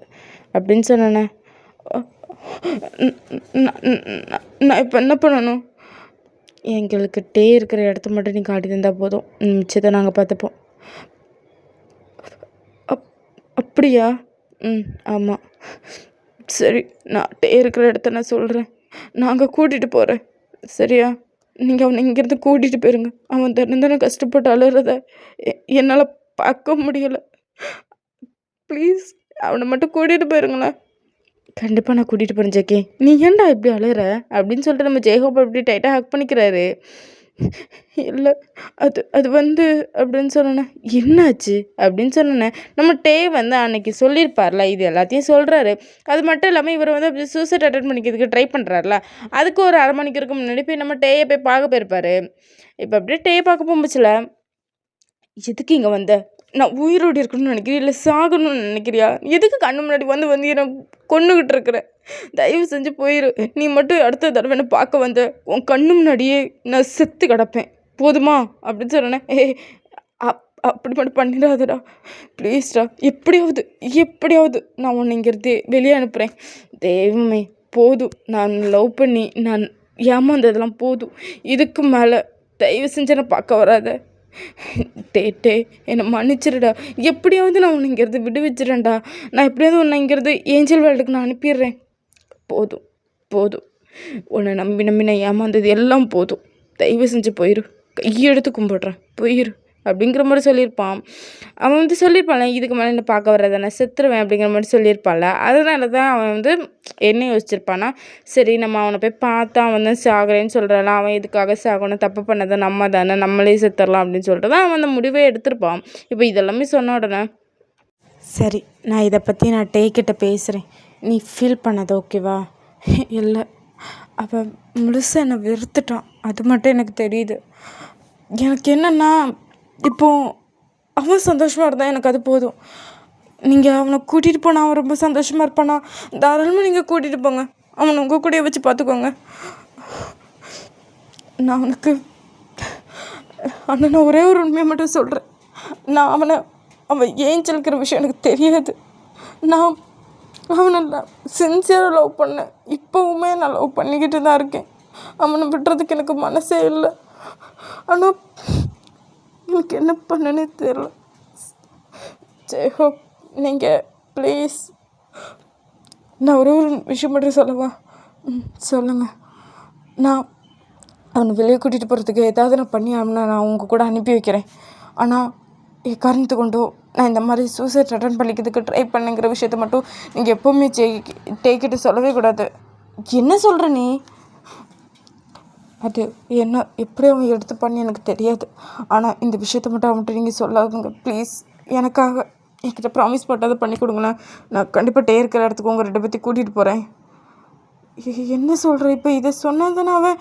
அப்படின்னு சொன்னேன். நான் இப்போ என்ன பண்ணணும், எங்களுக்கு டே இருக்கிற இடத்த மட்டும் நீ காட்டி தந்தால் போதும், மிச்சத்தை நாங்கள் பார்த்துப்போம். அப்படியா, ஆமாம், சரி, நான் டே இருக்கிற இடத்த நான் சொல்கிறேன், நாங்கள் கூட்டிகிட்டு போகிறேன், சரியா, நீங்கள் அவனை இங்கேருந்து கூட்டிகிட்டு போயிருங்க, அவன் தினம் கஷ்டப்பட்டு அழுறத என்னால் பார்க்க முடியலை, ப்ளீஸ் அவனை மட்டும் கூட்டிகிட்டு போயிருங்களேன். கண்டிப்பாக நான் கூட்டிகிட்டு போகிறேன் ஜேகே, நீ ஏன்டா இப்படி அழுற அப்படின்னு சொல்லிட்டு நம்ம ஜெய்ஹோப் அப்படி டைட்டாக ஹக் பண்ணிக்கிறாரு. இல்லை அது வந்து அப்படின்னு சொன்னேன். என்னாச்சு அப்படின்னு சொன்னேன். நம்ம டே வந்து அன்னைக்கு சொல்லியிருப்பார்ல, இது எல்லாத்தையும் சொல்கிறாரு. அது மட்டும் இல்லாமல் இவர் வந்து அப்படி சூசைட் அட்டென்ட் பண்ணிக்கிறதுக்கு ட்ரை பண்ணுறாருல, அதுக்கு ஒரு 1/2 மணிக்கு முன்னாடி போய் நம்ம டேயை போய் பார்க்க போயிருப்பார். இப்போ அப்படியே டே பார்க்க போகும்போச்சுல, எதுக்கு இங்கே வந்த, நான் உயிரோடு இருக்கணும்னு நினைக்கிறேன், இல்லை சாகணும்னு நினைக்கிறியா, எதுக்கு கண்ணு முன்னாடி வந்து என்னை கொன்னுக்கிட்டு இருக்கிற, தயவு செஞ்சு போயிரு, நீ மட்டும் அடுத்த தடவை என்ன பார்க்க வந்த உன் கண்ணு முன்னாடியே நான் செத்து கிடப்பேன் போதுமா அப்படின்னு சொன்னேன். அப்படி மட்டும் பண்ணிடாதடா ப்ளீஸ்டா, எப்படியாவது நான் உன்னை இங்கிறது வெளியே அனுப்புகிறேன், தெய்வமே போதும், நான் லவ் பண்ணி நான் ஏமாந்ததெல்லாம் போதும், இதுக்கு மேலே தயவு செஞ்சு என்னை பார்க்க வராத, டே என்னை மன்னிச்சிருடா, எப்படியாவது நான் உன்னை இங்கிறது விடுவிச்சிடேன்டா, நான் எப்படியாவது உன்னை இங்கிறது ஏஞ்சல் வேர்ல்டுக்கு நான் அனுப்பிடுறேன், போதும் உன்னை நம்பி நான் ஏமாந்தது எல்லாம் போதும், தயவு செஞ்சு போயிரு, கையெடுத்து கும்பிட்றேன் போயிரு அப்படிங்கிற மாதிரி சொல்லியிருப்பான். அவன் வந்து சொல்லியிருப்பான்ல, இதுக்கு மேலே என்ன பார்க்க வர்றதை நான் செத்துருவேன் அப்படிங்கிற மாதிரி சொல்லியிருப்பான்ல, அதனால தான் அவன் வந்து என்ன யோசிச்சிருப்பான்னா, சரி நம்ம அவனை போய் பார்த்தா அவன் தான் சாகுறேன்னு சொல்கிறான், அவன் எதுக்காக சாகணும், தப்பு பண்ணதை நம்ம தானே, நம்மளே செத்துடலாம் அப்படின்னு சொல்லிட்டு தான் அவன் அந்த முடிவே எடுத்திருப்பான். இப்போ இதெல்லாமே சொன்ன உடனே, சரி நான் இதை பற்றி நான் டேக்கிட்ட பேசுகிறேன், நீ ஃபீல் பண்ணது ஓகேவா, இல்லை அவன் முழுசாக என்னை வெறுத்துட்டான், அது மட்டும் எனக்கு தெரியுது, எனக்கு என்னென்னா இப்போது அவன் சந்தோஷமாக இருந்தால் எனக்கு அது போதும், நீங்கள் அவனை கூட்டிகிட்டு போனால் அவன் ரொம்ப சந்தோஷமாக இருப்பானா, தாராளமாக நீங்கள் கூட்டிகிட்டு போங்க, அவனை உங்கள் கூடயே வச்சு பார்த்துக்கோங்க, நான் அவனுக்கு நான் ஒரே ஒரு உண்மையை மட்டும் சொல்கிறேன், அவன் ஏஞ்சல்கிற விஷயம் எனக்கு தெரியாது, நான் அவனை சின்சியராக லவ் பண்ணேன், இப்போவுமே நான் லவ் பண்ணிக்கிட்டு தான் இருக்கேன், அவனை விடுறதுக்கு எனக்கு மனசே இல்லை, ஆனால் எனக்கு என்ன பண்ணனே தெரியல, ஜெய்ஹோப் நீங்கள் ப்ளீஸ், நான் ஒரே ஒரு விஷயம் மட்டும் சொல்லவா, சொல்லுங்கள், நான் அவனை வெளியே கூட்டிகிட்டு போகிறதுக்கு ஏதாவது நான் பண்ணி நான் உங்கள் கூட அனுப்பி வைக்கிறேன், ஆனால் காரணத்தை கொண்டோ நான் இந்த மாதிரி சூசைட் அட்டென்ட் பண்ணிக்கிறதுக்கு ட்ரை பண்ணுங்கிற விஷயத்த மட்டும் நீங்கள் எப்போவுமே டேக்கிட்டு சொல்லவே கூடாது. என்ன சொல்கிற நீ, அது என்ன எப்படி அவன் எடுத்து பண்ணி எனக்கு தெரியாது, ஆனால் இந்த விஷயத்த மட்டும் அவன்கிட்ட நீங்கள் சொல்லாதுங்க ப்ளீஸ், எனக்காக என்கிட்ட ப்ராமிஸ் போட்டாவது பண்ணி கொடுங்களேன், நான் கண்டிப்பாக டே இருக்கிற இடத்துக்கு உங்கள் 2 பேர்த்தையும் கூட்டிகிட்டு போகிறேன். என்ன சொல்கிற, இப்போ இதை சொன்னதானே அவன்,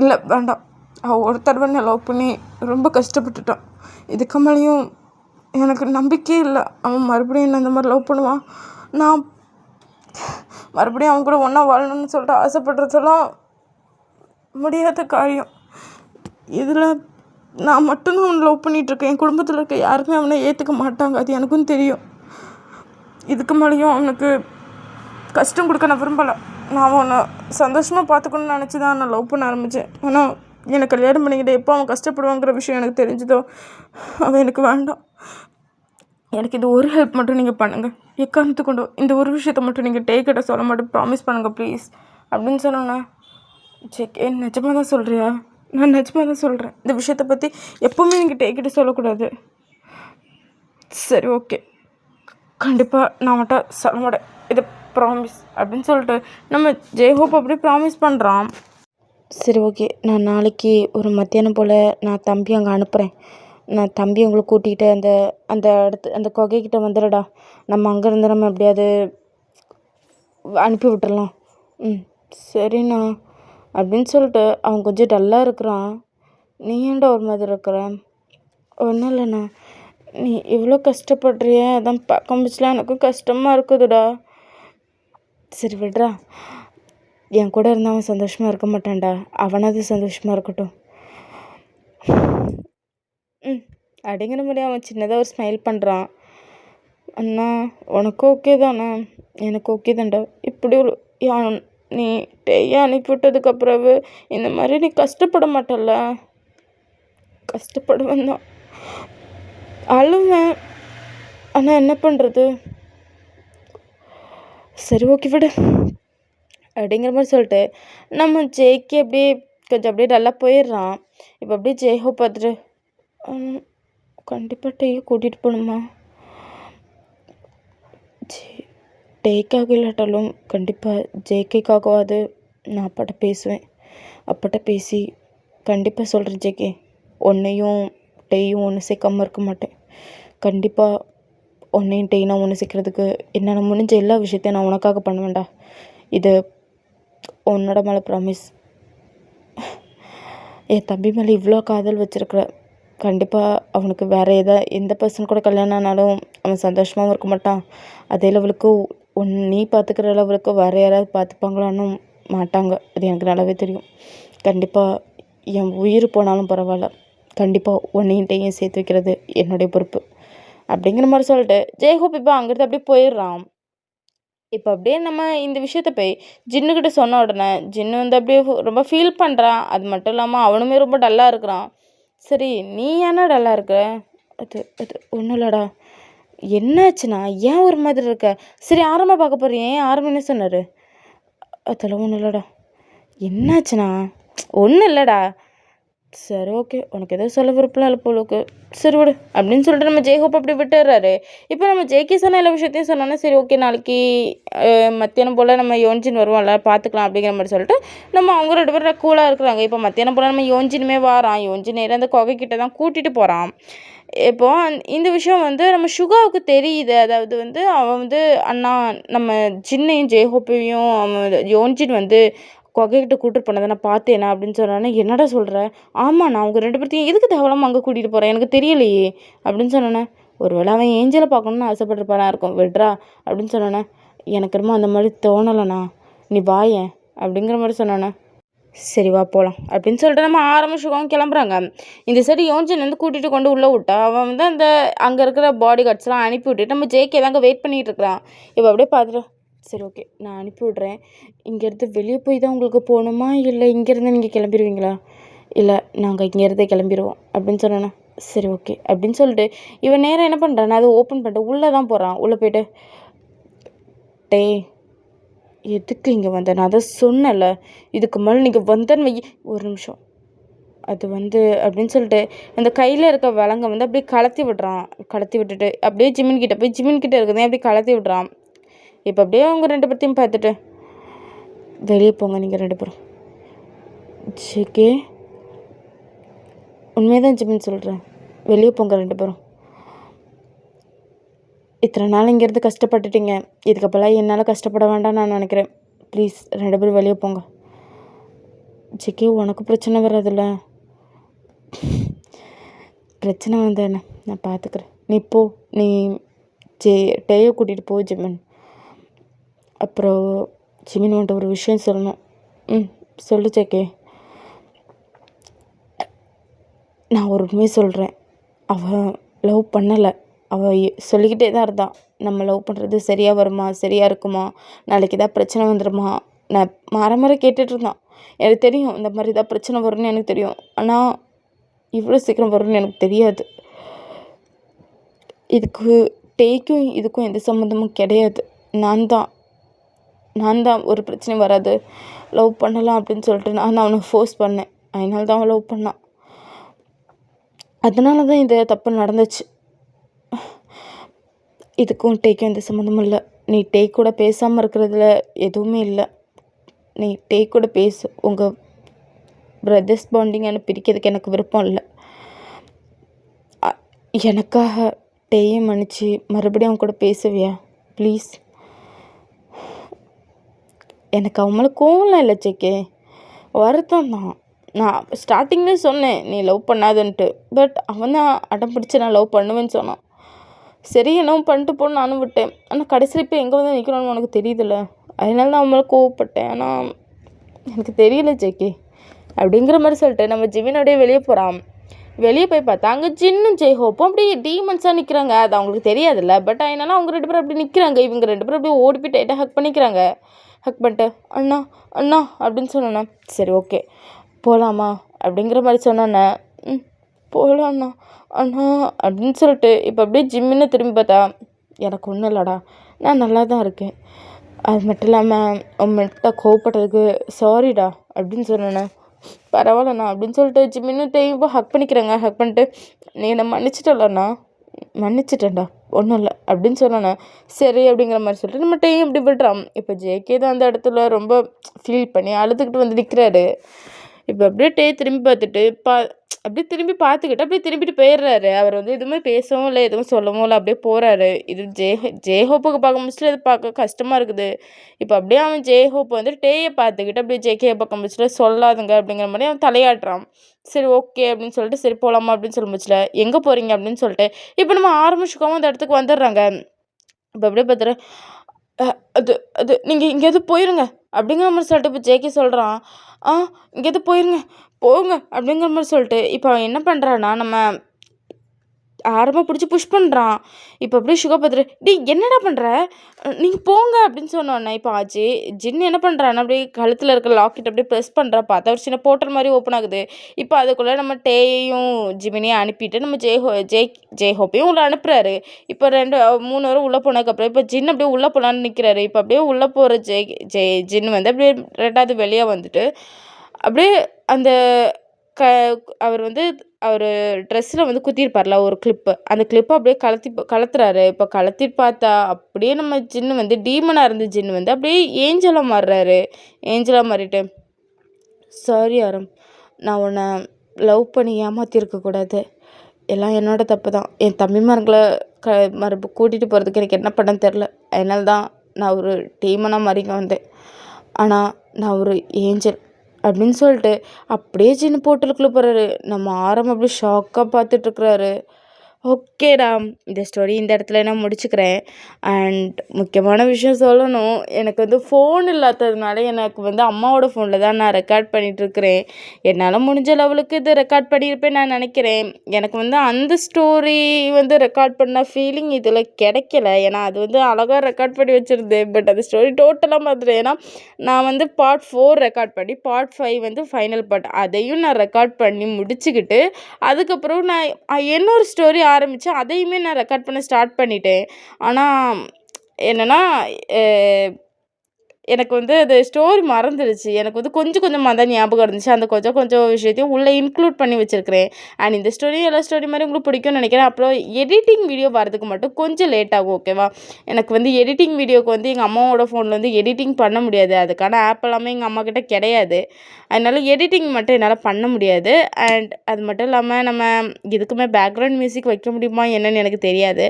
இல்லை வேண்டாம், அவன் ஒரு தடவை நான் லவ் பண்ணி ரொம்ப கஷ்டப்பட்டுட்டான், இதுக்கு மேலேயும் எனக்கு நம்பிக்கையே இல்லை அவன் மறுபடியும் என்ன இந்த மாதிரி லவ் பண்ணுவான், நான் மறுபடியும் அவன் கூட ஒன்றா வாழணும்னு சொல்லிட்டு ஆசைப்படுறதெல்லாம் முடியாத காரியம், இதில் நான் மட்டும்தான் அவனை லவ் பண்ணிகிட்ருக்கேன், என் குடும்பத்தில் இருக்க யாருமே அவனை ஏற்றுக்க மாட்டாங்க, அது எனக்கும் தெரியும், இதுக்கு மேலேயும் அவனுக்கு கஷ்டம் கொடுக்க நான் விரும்பலை. நான் அவனை சந்தோஷமாக பார்த்துக்கணுன்னு நினச்சி தான் நான் லவ் பண்ண ஆரம்பித்தேன். ஆனால் எனக்கு கல்யாணம் பண்ணிக்கிட்டு எப்போ அவன் கஷ்டப்படுவாங்கிற விஷயம் எனக்கு தெரிஞ்சதோ அவன் எனக்கு வேண்டாம். எனக்கு இது ஒரு ஹெல்ப் மட்டும் நீங்கள் பண்ணுங்கள், எக்காரணத்து கொண்டு இந்த ஒரு விஷயத்த மட்டும் நீங்கள் டேக்கிட்ட சொல்ல மாட்டேன், ப்ராமிஸ் பண்ணுங்கள் ப்ளீஸ் அப்படின்னு சொன்னோன்னே, ஜேகே நிஜமாக தான் சொல்கிறியா? நான் நிஜமாக தான் சொல்கிறேன், இந்த விஷயத்தை பற்றி எப்போவுமே நீங்கள் டேக்கிட்ட சொல்லக்கூடாது. சரி ஓகே, கண்டிப்பாக நான் மட்டும் சொல்ல மாட்டேன், இதை ப்ராமிஸ் அப்படின்னு சொல்லிட்டு நம்ம ஜெய்ஹோப் அப்படியே ப்ராமிஸ் பண்ணுறான். சரி ஓகே, நான் நாளைக்கு ஒரு மத்தியானம் போல் நான் தம்பி அங்கே அனுப்புகிறேன். நான் தம்பி உங்களை கூட்டிகிட்டு அந்த அந்த இடத்து அந்த குகைக்கிட்ட வந்துடுடா. நம்ம அங்கேருந்து நம்ம எப்படியாவது அனுப்பி விட்டுறலாம். சரிண்ணா அப்படின்னு சொல்லிட்டு அவன் கொஞ்சம் டல்லாக இருக்கிறான். நீ ஏன்டா ஒரு மாதிரி இருக்கிற? ஒன்றும் இல்லைண்ணா, நீ இவ்வளோ கஷ்டப்படுறிய, அதான் பார்க்க முடிச்சலாம், எனக்கும் கஷ்டமாக இருக்குதுடா. சரி விடுறா, என் கூட இருந்தால் அவன் சந்தோஷமாக இருக்க மாட்டான்டா, அவனாவது சந்தோஷமாக இருக்கட்டும். அப்படிங்கிற மாதிரி அவன் சின்னதாக ஒரு ஸ்மைல் பண்ணுறான். அண்ணா உனக்கு ஓகே தானே? எனக்கு ஓகே தான்டா. இப்படி ஒரு நீ டெய்யா அனுப்பிவிட்டதுக்கப்புறவு இந்த மாதிரி நீ கஷ்டப்பட மாட்டல்ல? கஷ்டப்படுவேன் தான், அழுவேன், ஆனால் என்ன பண்ணுறது? சரி ஓகே விடு அப்படிங்கிற மாதிரி சொல்லிட்டு நம்ம ஜெய்க்கு அப்படியே கொஞ்சம் அப்படியே நல்லா போயிடுறான். இப்போ அப்படியே ஜெய்ஹோ பார்த்துட்டு கண்டிப்பாக டேயை கூட்டிகிட்டு போகணுமா? டேக்காக இல்லாட்டாலும் கண்டிப்பாக ஜேகேக்காகவாது நான் அப்பாட்ட பேசுவேன். அப்பாட்ட பேசி கண்டிப்பாக சொல்கிறேன் ஜேகே, உன்னையும் டேயும் ஒன்று சேர்க்காமல் இருக்க மாட்டேன். கண்டிப்பாக உன்னையும் டேய் நான் ஒன்று சேர்க்கறதுக்கு என்னால் முடிஞ்ச எல்லா விஷயத்தையும் நான் உனக்காக பண்ணுவேன்டா. இது உன்னோட மேலே ப்ராமிஸ். என் தம்பி மேலே இவ்வளோ காதல் வச்சுருக்குற, கண்டிப்பாக அவனுக்கு வேறு எந்த பர்சன் கூட கல்யாணம் ஆனாலும் அவன் சந்தோஷமாகவும் இருக்க மாட்டான். அதே லெவலுக்கு நீ பார்த்துக்கிற லெவலுக்கு வேறு யாராவது பார்த்துப்பாங்களான்னு மாட்டாங்க. அது எனக்கு நல்லாவே தெரியும். கண்டிப்பாக என் உயிர் போனாலும் பரவாயில்ல, கண்டிப்பாக உன்னையும் டேயும் சேர்த்து வைக்கிறது என்னுடைய பொறுப்பு அப்படிங்கிற மாதிரி சொல்லிட்டு ஜெய்ஹோப் இப்போ அங்கிருந்து அப்படியே போயிடுறான். இப்போ அப்படியே நம்ம இந்த விஷயத்த போய் ஜின்னுக்கிட்ட சொன்ன உடனே ஜின்னு வந்து அப்படியே ரொம்ப ஃபீல் பண்ணுறான். அது மட்டும் இல்லாமல் அவனுமே ரொம்ப டல்லாக இருக்கிறான். சரி நீ ஏன்னா டல்லாக இருக்கிற? அது அது ஒன்றும் இல்லைடா. என்னாச்சுண்ணா, ஏன் ஒரு மாதிரி இருக்க? சரி ஆரம்பம் பார்க்க போகிறேன், ஏன் ஆரம்பம் என்ன சொன்னார்? அதெல்லாம் ஒன்றும் இல்லைடா. என்னாச்சுண்ணா? ஒன்றும் இல்லைடா. சரி ஓகே, உனக்கு எதுவும் சொல்ல விருப்பம் இல்லை போலுக்கு, சரி விடு அப்படின்னு சொல்லிட்டு நம்ம ஜெய்ஹோப் அப்படி விட்டுடுறாரு. இப்போ நம்ம ஜெய்கே சொன்ன எல்லா விஷயத்தையும் சொன்னோன்னா சரி ஓகே, நாளைக்கு மத்தியானம் போல் நம்ம யோன்ஜின் வருவோம்ல, பார்த்துக்கலாம் அப்படிங்கிற மாதிரி சொல்லிட்டு நம்ம அவங்க 2 பேரும் கூலாக இருக்கிறாங்க. இப்போ மத்தியானம் போல் நம்ம யோன்ஜினுமே வாரான். யோன்ஜின் நேரம் அந்த குகைக்கிட்ட தான் கூட்டிகிட்டு போகிறான். இப்போ இந்த விஷயம் வந்து நம்ம சுகாவுக்கு தெரியுது. அதாவது வந்து அவன் வந்து அண்ணா நம்ம ஜின்னையும் ஜெய்ஹோப்பையும் அவன் யோன்ஜின் வந்து குகைக்கிட்ட கூட்டிட்டு போனதை நான் பார்த்தேனா அப்படின்னு சொன்னோன்னே, என்னடா சொல்கிற? ஆமாம், நான் அவங்க 2 பேர்த்தையும் எதுக்கு தேவலாமல் அங்கே கூட்டிகிட்டு போகிறேன், எனக்கு தெரியலையே அப்படின்னு சொன்னோன்னே, ஒரு வேளை அவன் ஏஞ்சலை பார்க்கணுன்னு ஆசைப்பட்டுருப்பானா இருக்கும், விட்றா அப்படின்னு சொன்னோன்னே, எனக்கு என்னமோ அந்த மாதிரி தோணலைண்ணா, நீ வாயேன் அப்படிங்கிற மாதிரி சொன்னோன்னே, சரி வா போகலாம் அப்படின்னு சொல்லிட்டு நம்ம ஆரம்பிச்சுக்கோங்க கிளம்புறாங்க. இந்த சைடு யோன்ஜன் வந்து கூட்டிகிட்டு கொண்டு உள்ளே விட்டா அவன் வந்து அந்த அங்கே இருக்கிற பாடி கார்ட்ஸ்லாம் அனுப்பி விட்டுட்டு நம்ம ஜேகே தாங்க வெயிட் பண்ணிகிட்டு இருக்கிறான். இப்போ அப்படியே பார்த்துட்டு சரி ஓகே நான் அனுப்பி விட்றேன், இங்கேருந்து வெளியே போய் தான் உங்களுக்கு போகணுமா இல்லை இங்கேருந்து நீங்கள் கிளம்பிடுவீங்களா? இல்லை நாங்கள் இங்கேருந்தே கிளம்பிடுவோம் அப்படின்னு சொன்னேன்னா சரி ஓகே அப்படின்னு சொல்லிட்டு இவன் நேரம் என்ன பண்ணுறான், அதை ஓப்பன் பண்ணிட்டு உள்ளே தான் போகிறான். உள்ளே போய்ட்டு டே எதுக்கு இங்கே வந்த, நான் அதை சொன்னல, இதுக்கு மேலே நீங்கள் வந்தேன்னு வை, ஒரு நிமிஷம் அது வந்து அப்படின்னு சொல்லிட்டு அந்த கையில் இருக்க விலங்க வந்து அப்படியே கலத்தி விடுறான். கலத்தி விட்டுட்டு அப்படியே ஜிமின் கிட்டே போய் ஜிமின் கிட்டே இருக்கிறதே அப்படியே கலத்தி விடுறான். இப்போ அப்படியே அவங்க 2 பேர்த்தையும் பார்த்துட்டு வெளியே போங்க நீங்கள் 2 பேரும். ஜேகே உண்மையாக தான் ஜிமின் சொல்கிறேன், வெளியே போங்க 2 பேரும். இத்தனை நாள் இங்கேருந்து கஷ்டப்பட்டுட்டீங்க, இதுக்கப்புறம் என்னால் கஷ்டப்பட வேண்டாம்னு நான் நினைக்கிறேன். ப்ளீஸ் 2 பேரும் வெளியே போங்க. ஜேகே உனக்கு பிரச்சனை வராதுல்ல? பிரச்சனை வந்து என்ன, நான் பார்த்துக்கிறேன், நீ போ, நீ டேயை கூட்டிகிட்டு போ ஜிமின். அப்புறம் ஜிமின் வந்துட்டு ஒரு விஷயம் சொல்லணும். சொல்லு ஜேகே. நான் ஒரு உண்மையை சொல்கிறேன், அவள் லவ் பண்ணலை, அவள் சொல்லிக்கிட்டே தான் இருந்தான், நம்ம லவ் பண்ணுறது சரியாக வருமா, சரியாக இருக்குமா, நாளைக்கு ஏதாவது பிரச்சனை வந்துடுமா, நான் மாற கேட்டுட்டு இருந்தான். எனக்கு தெரியும் இந்த மாதிரி ஏதாவது பிரச்சனை வரும்னு எனக்கு தெரியும். ஆனால் இவ்வளோ சீக்கிரம் வரும்னு எனக்கு தெரியாது. இதுக்கு டேக்கும் இதுக்கும் எந்த சம்மந்தமும் கிடையாது. நான் தான் ஒரு பிரச்சனையும் வராது, லவ் பண்ணலாம் அப்படின்னு சொல்லிட்டு நான் அவனை ஃபோர்ஸ் பண்ணேன். அதனால தான் அவன் லவ் பண்ணான். அதனால தான் இந்த தப்பு நடந்துச்சு. இதுக்கும் டேக்கும் எந்த சம்மந்தமும் இல்லை. நீ டேக் கூட பேசாமல் இருக்கிறதுல எதுவுமே இல்லை. நீ டேக் கூட பேசு. உங்கள் பிரதர்ஸ் பாண்டிங்கன்னு பிரிக்கிறதுக்கு எனக்கு விருப்பம் இல்லை. எனக்காக டேயை மன்னிச்சு மறுபடியும் அவன் கூட பேசுவியா ப்ளீஸ்? எனக்கு அவன் மேலே கோவம்லாம் இல்லை ஜேகே, வருத்தம் தான். நான் ஸ்டார்டிங்லேயே சொன்னேன் நீ லவ் பண்ணாதுன்ட்டு. பட் அவன் தான் அடம் பிடிச்சி நான் லவ் பண்ணுவேன்னு சொன்னான். சரி என்னவும் பண்ணிட்டு போன்னு நானும் விட்டேன். ஆனால் கடைசியில் இப்போ எங்கே வந்து நிற்கணும்னு உனக்கு தெரியுதுல்ல, அதனால தான் அவன் மேலே கோவப்பட்டேன். ஆனால் எனக்கு தெரியல ஜேகே அப்படிங்கிற மாதிரி சொல்லிட்டு நம்ம ஜிவினோடய வெளியே போகிறான். வெளியே போய் பார்த்தா அங்கே ஜின்னும் ஜெய்ஹோப்பும் அப்படியே டீமன்ஸாக நிற்கிறாங்க. அது அவங்களுக்கு தெரியாதுல்ல. பட் அதனால அவங்க 2 பேரும் அப்படி நிற்கிறாங்க. இவங்க 2 பேரும் அப்படியே ஓடி போய் டைட்டாக ஹக் பண்ணிக்கிறாங்க. ஹக் பண்ணிட்டு அண்ணா அண்ணா அப்படின்னு சொன்னேண்ணே. சரி ஓகே போகலாமா அப்படிங்கிற மாதிரி சொன்னானே. போகலாம் அண்ணா அண்ணா அப்படின்னு சொல்லிட்டு இப்போ அப்படியே ஜிம்முன்னு திரும்பி பார்த்தா எனக்கு ஒன்றும் இல்லைடா, நான் நல்லா தான் இருக்கேன். அது மட்டும் இல்லாமல் உங்கள்கிட்ட கோவப்பட்டதுக்கு சாரிடா அப்படின்னு சொன்னேண்ணே. பரவாயில்லண்ணா அப்படின்னு சொல்லிட்டு ஜிம்மின்னு தேய்ப்போ ஹக் பண்ணிக்கிறேங்க. ஹக் பண்ணிட்டு நீ என்னை மன்னிச்சிட்டலண்ணா. மன்னிச்சிட்டேன்டா ஒன்றும் இல்லை அப்படின்னு சொன்னானே. சரி அப்படிங்கிற மாதிரி சொல்லிட்டு நம்ம டேயும் இப்படி விடுறான். இப்போ ஜேகே தான் அந்த இடத்துல ரொம்ப ஃபீல் பண்ணி அழுதுகிட்டு வந்து நிற்கிறாரு. இப்போ அப்படியே டே திரும்பி பார்த்துட்டு அப்படியே திரும்பி பார்த்துக்கிட்டு அப்படியே திரும்பிட்டு போயிடுறாரு. அவர் வந்து எதுவுமே பேசவும் இல்லை, எதுவும் சொல்லவும் இல்லை, அப்படியே போகிறாரு. இது ஜேஹோப்புக்கு பார்க்க முடிச்சுட்டு அது பார்க்க கஷ்டமாக இருக்குது. இப்போ அப்படியே அவன் ஜேஹோப் வந்து டேயை பார்த்துக்கிட்டு அப்படியே ஜேகே பார்க்க முடிச்சுட்டு சொல்லாதுங்க அப்படிங்கிற மாதிரி அவன் தலையாட்டுறான். சரி ஓகே அப்படின்னு சொல்லிட்டு சரி போகலாமா அப்படின்னு சொல்ல முடியல. எங்கே போகிறீங்க அப்படின்னு சொல்லிட்டு இப்போ நம்ம ஆரம்பிச்சுக்கவும் அந்த இடத்துக்கு வந்துடுறாங்க. இப்போ அப்படியே பார்த்துட்டு அது அது நீங்கள் இங்கேயாவது போயிருங்க அப்படிங்கிற மாதிரி சொல்லிட்டு இப்போ ஜேகே சொல்கிறான். இங்கேயாவது போயிருங்க போங்க அப்படிங்கிற மாதிரி சொல்லிட்டு இப்போ அவன் என்ன பண்ணுறான்னா நம்ம ஆரமாக பிடிச்சி புஷ் பண்ணுறான். இப்போ அப்படியே சுகா பார்த்துட்டு என்னடா பண்ணுற, நீங்கள் போங்க அப்படின்னு சொன்னோன்னே இப்போ ஜின் என்ன பண்ணுறான்னா அப்படியே கழுத்தில் இருக்க லாக்கெட் அப்படியே ப்ரெஸ் பண்ணுறா. பார்த்தா ஒரு சின்ன போர்ட்டல் மாதிரி ஓப்பன் ஆகுது. இப்போ அதுக்குள்ளே நம்ம டேயையும் ஜிமினையும் அனுப்பிட்டு நம்ம ஜெய்ஹோப்பையும் உள்ளே அனுப்புகிறாரு. இப்போ 3 வரும் உள்ளே போனதுக்கப்புறம் இப்போ ஜின் அப்படியே உள்ளே போகலான்னு நிற்கிறாரு. இப்போ அப்படியே உள்ளே போகிற ஜின் வந்து அப்படியே 2வது வெளியே வந்துட்டு அப்படியே அந்த அவர் வந்து அவர் ட்ரெஸ்ஸில் வந்து குத்திருப்பார்ல ஒரு கிளிப்பு, அந்த கிளிப்பை அப்படியே கலத்துறாரு. இப்போ கலத்திட்டு பார்த்தா அப்படியே நம்ம ஜின்னு வந்து டீமனாக இருந்த ஜின்னு வந்து அப்படியே ஏஞ்சலாக மாறுறாரு. ஏஞ்சலாக மாறிட்டு சாரி ஆரம், நான் உன்னை லவ் பண்ணி ஏமாற்றிருக்கக்கூடாது, எல்லாம் என்னோட தப்பு தான். என் தம்பிமார்களை கூட்டிகிட்டு போகிறதுக்கு எனக்கு என்ன பண்ணன்னு தெரில, அதனால தான் நான் ஒரு டீமனாக மாறிங்க வந்தேன். ஆனால் நான் ஒரு ஏஞ்சல் அப்படின்னு சொல்லிட்டு அப்படியே ஜின்னு போர்ட்டலுக்குள்ளே போகிறாரு. நம்ம ஆரம் அப்படியே ஷாக்காக பார்த்துட்ருக்குறாரு. ஓகேடா, இந்த ஸ்டோரி இந்த இடத்துல நான் முடிச்சுக்கிறேன். அண்ட் முக்கியமான விஷயம் சொல்லணும், எனக்கு வந்து ஃபோன் இல்லாததுனால எனக்கு வந்து அம்மாவோட ஃபோனில் தான் நான் ரெக்கார்ட் பண்ணிகிட்ருக்கிறேன். என்னால் முடிஞ்ச லெவலுக்கு இது ரெக்கார்ட் பண்ணியிருப்பேன் நான் நினைக்கிறேன். எனக்கு வந்து அந்த ஸ்டோரி வந்து ரெக்கார்ட் பண்ண ஃபீலிங் இதில் கிடைக்கல. ஏன்னா அது வந்து அழகாக ரெக்கார்ட் பண்ணி வச்சுருந்தேன். பட் அந்த ஸ்டோரி டோட்டலாக மாத்திரம். ஏன்னா நான் வந்து பார்ட் 4 ரெக்கார்ட் பண்ணி பார்ட் 5 வந்து ஃபைனல் பார்ட் அதையும் நான் ரெக்கார்ட் பண்ணி முடிச்சுக்கிட்டு அதுக்கப்புறம் நான் இன்னொரு ஸ்டோரி ஆரம்பித்தேன். அதையுமே நான் ரெக்கார்ட் பண்ண ஸ்டார்ட் பண்ணிட்டேன். ஆனால் என்னென்னா எனக்கு வந்து அது ஸ்டோரி மறந்துடுச்சு. எனக்கு வந்து கொஞ்சம் கொஞ்சமாக தான் ஞாபகம் இருந்துச்சு. அந்த கொஞ்சம் விஷயத்தையும் உள்ளே இன்க்ளூட் பண்ணி வச்சுருக்கிறேன். அண்ட் இந்த ஸ்டோரி எல்லா ஸ்டோரி மாதிரி உங்களுக்கு பிடிக்கும்னு நினைக்கிறேன். அப்புறம் எடிட்டிங் வீடியோ வரதுக்கு மட்டும் கொஞ்சம் லேட் ஆகும். ஓகேவா? எனக்கு வந்து எடிட்டிங் வீடியோக்கு வந்து எங்கள் அம்மாவோட ஃபோனில் வந்து எடிட்டிங் பண்ண முடியாது. அதுக்கான ஆப் எல்லாமே எங்கள் அம்மாக்கிட்ட கிடையாது. அதனால எடிட்டிங் மட்டும் என்னால் பண்ண முடியாது. அண்ட் அது மட்டும் இல்லாமல் நம்ம இதுக்குமே பேக்ரவுண்ட் மியூசிக் வைக்க முடியுமா என்னன்னு எனக்கு தெரியாது.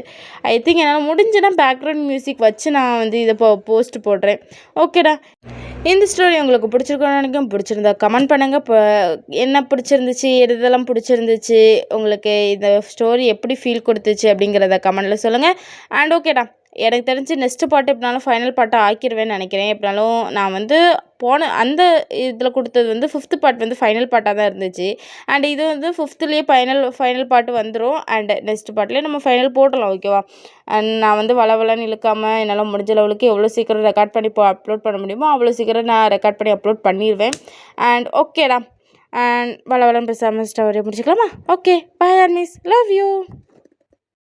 ஐ திங்க் என்னால் முடிஞ்சுன்னா பேக்ரவுண்ட் மியூசிக் வச்சு நான் வந்து இதை போஸ்ட் போடுறேன். ஓகேடா, இந்த ஸ்டோரி உங்களுக்கு பிடிச்சிருக்கோன்னு நினைக்கும். பிடிச்சிருந்தா கமெண்ட் பண்ணுங்கள். இப்போ என்ன பிடிச்சிருந்துச்சு, எதெல்லாம் பிடிச்சிருந்துச்சு, உங்களுக்கு இந்த ஸ்டோரி எப்படி ஃபீல் கொடுத்துச்சு அப்படிங்கிறத கமெண்டில் சொல்லுங்கள். அண்ட் ஓகேடா, எனக்கு தெரிஞ்சு நெக்ஸ்ட்டு பார்ட் எப்படினாலும் ஃபைனல் பார்ட்டாக ஆக்கிருவேன்னு நினைக்கிறேன். எப்படினாலும் நான் வந்து போன அந்த இதில் கொடுத்தது வந்து 5த் பார்ட் வந்து ஃபைனல் பார்ட்டாக தான் இருந்துச்சு. அண்ட் இது வந்து 5த்துலேயே ஃபைனல் பார்ட் வந்துடும். அண்ட் நெக்ஸ்ட் பார்ட்லேயே நம்ம ஃபைனல் போடலாம், ஓகேவா? அண்ட் நான் வந்து வளவலன்னு இழுக்காமல் என்னால் முடிஞ்ச லெவலுக்கு எவ்வளோ சீக்கிரம் ரெக்கார்ட் பண்ணி அப்லோட் பண்ண முடியுமோ அவ்வளோ சீக்கிரம் நான் ரெக்கார்ட் பண்ணி அப்லோட் பண்ணிடுவேன். அண்ட் ஓகேடா, அண்ட் வளவலன்னு பேசாமல் ஸ்டோரியை முடிச்சுக்கலாமா? Okay, bye armies, love you.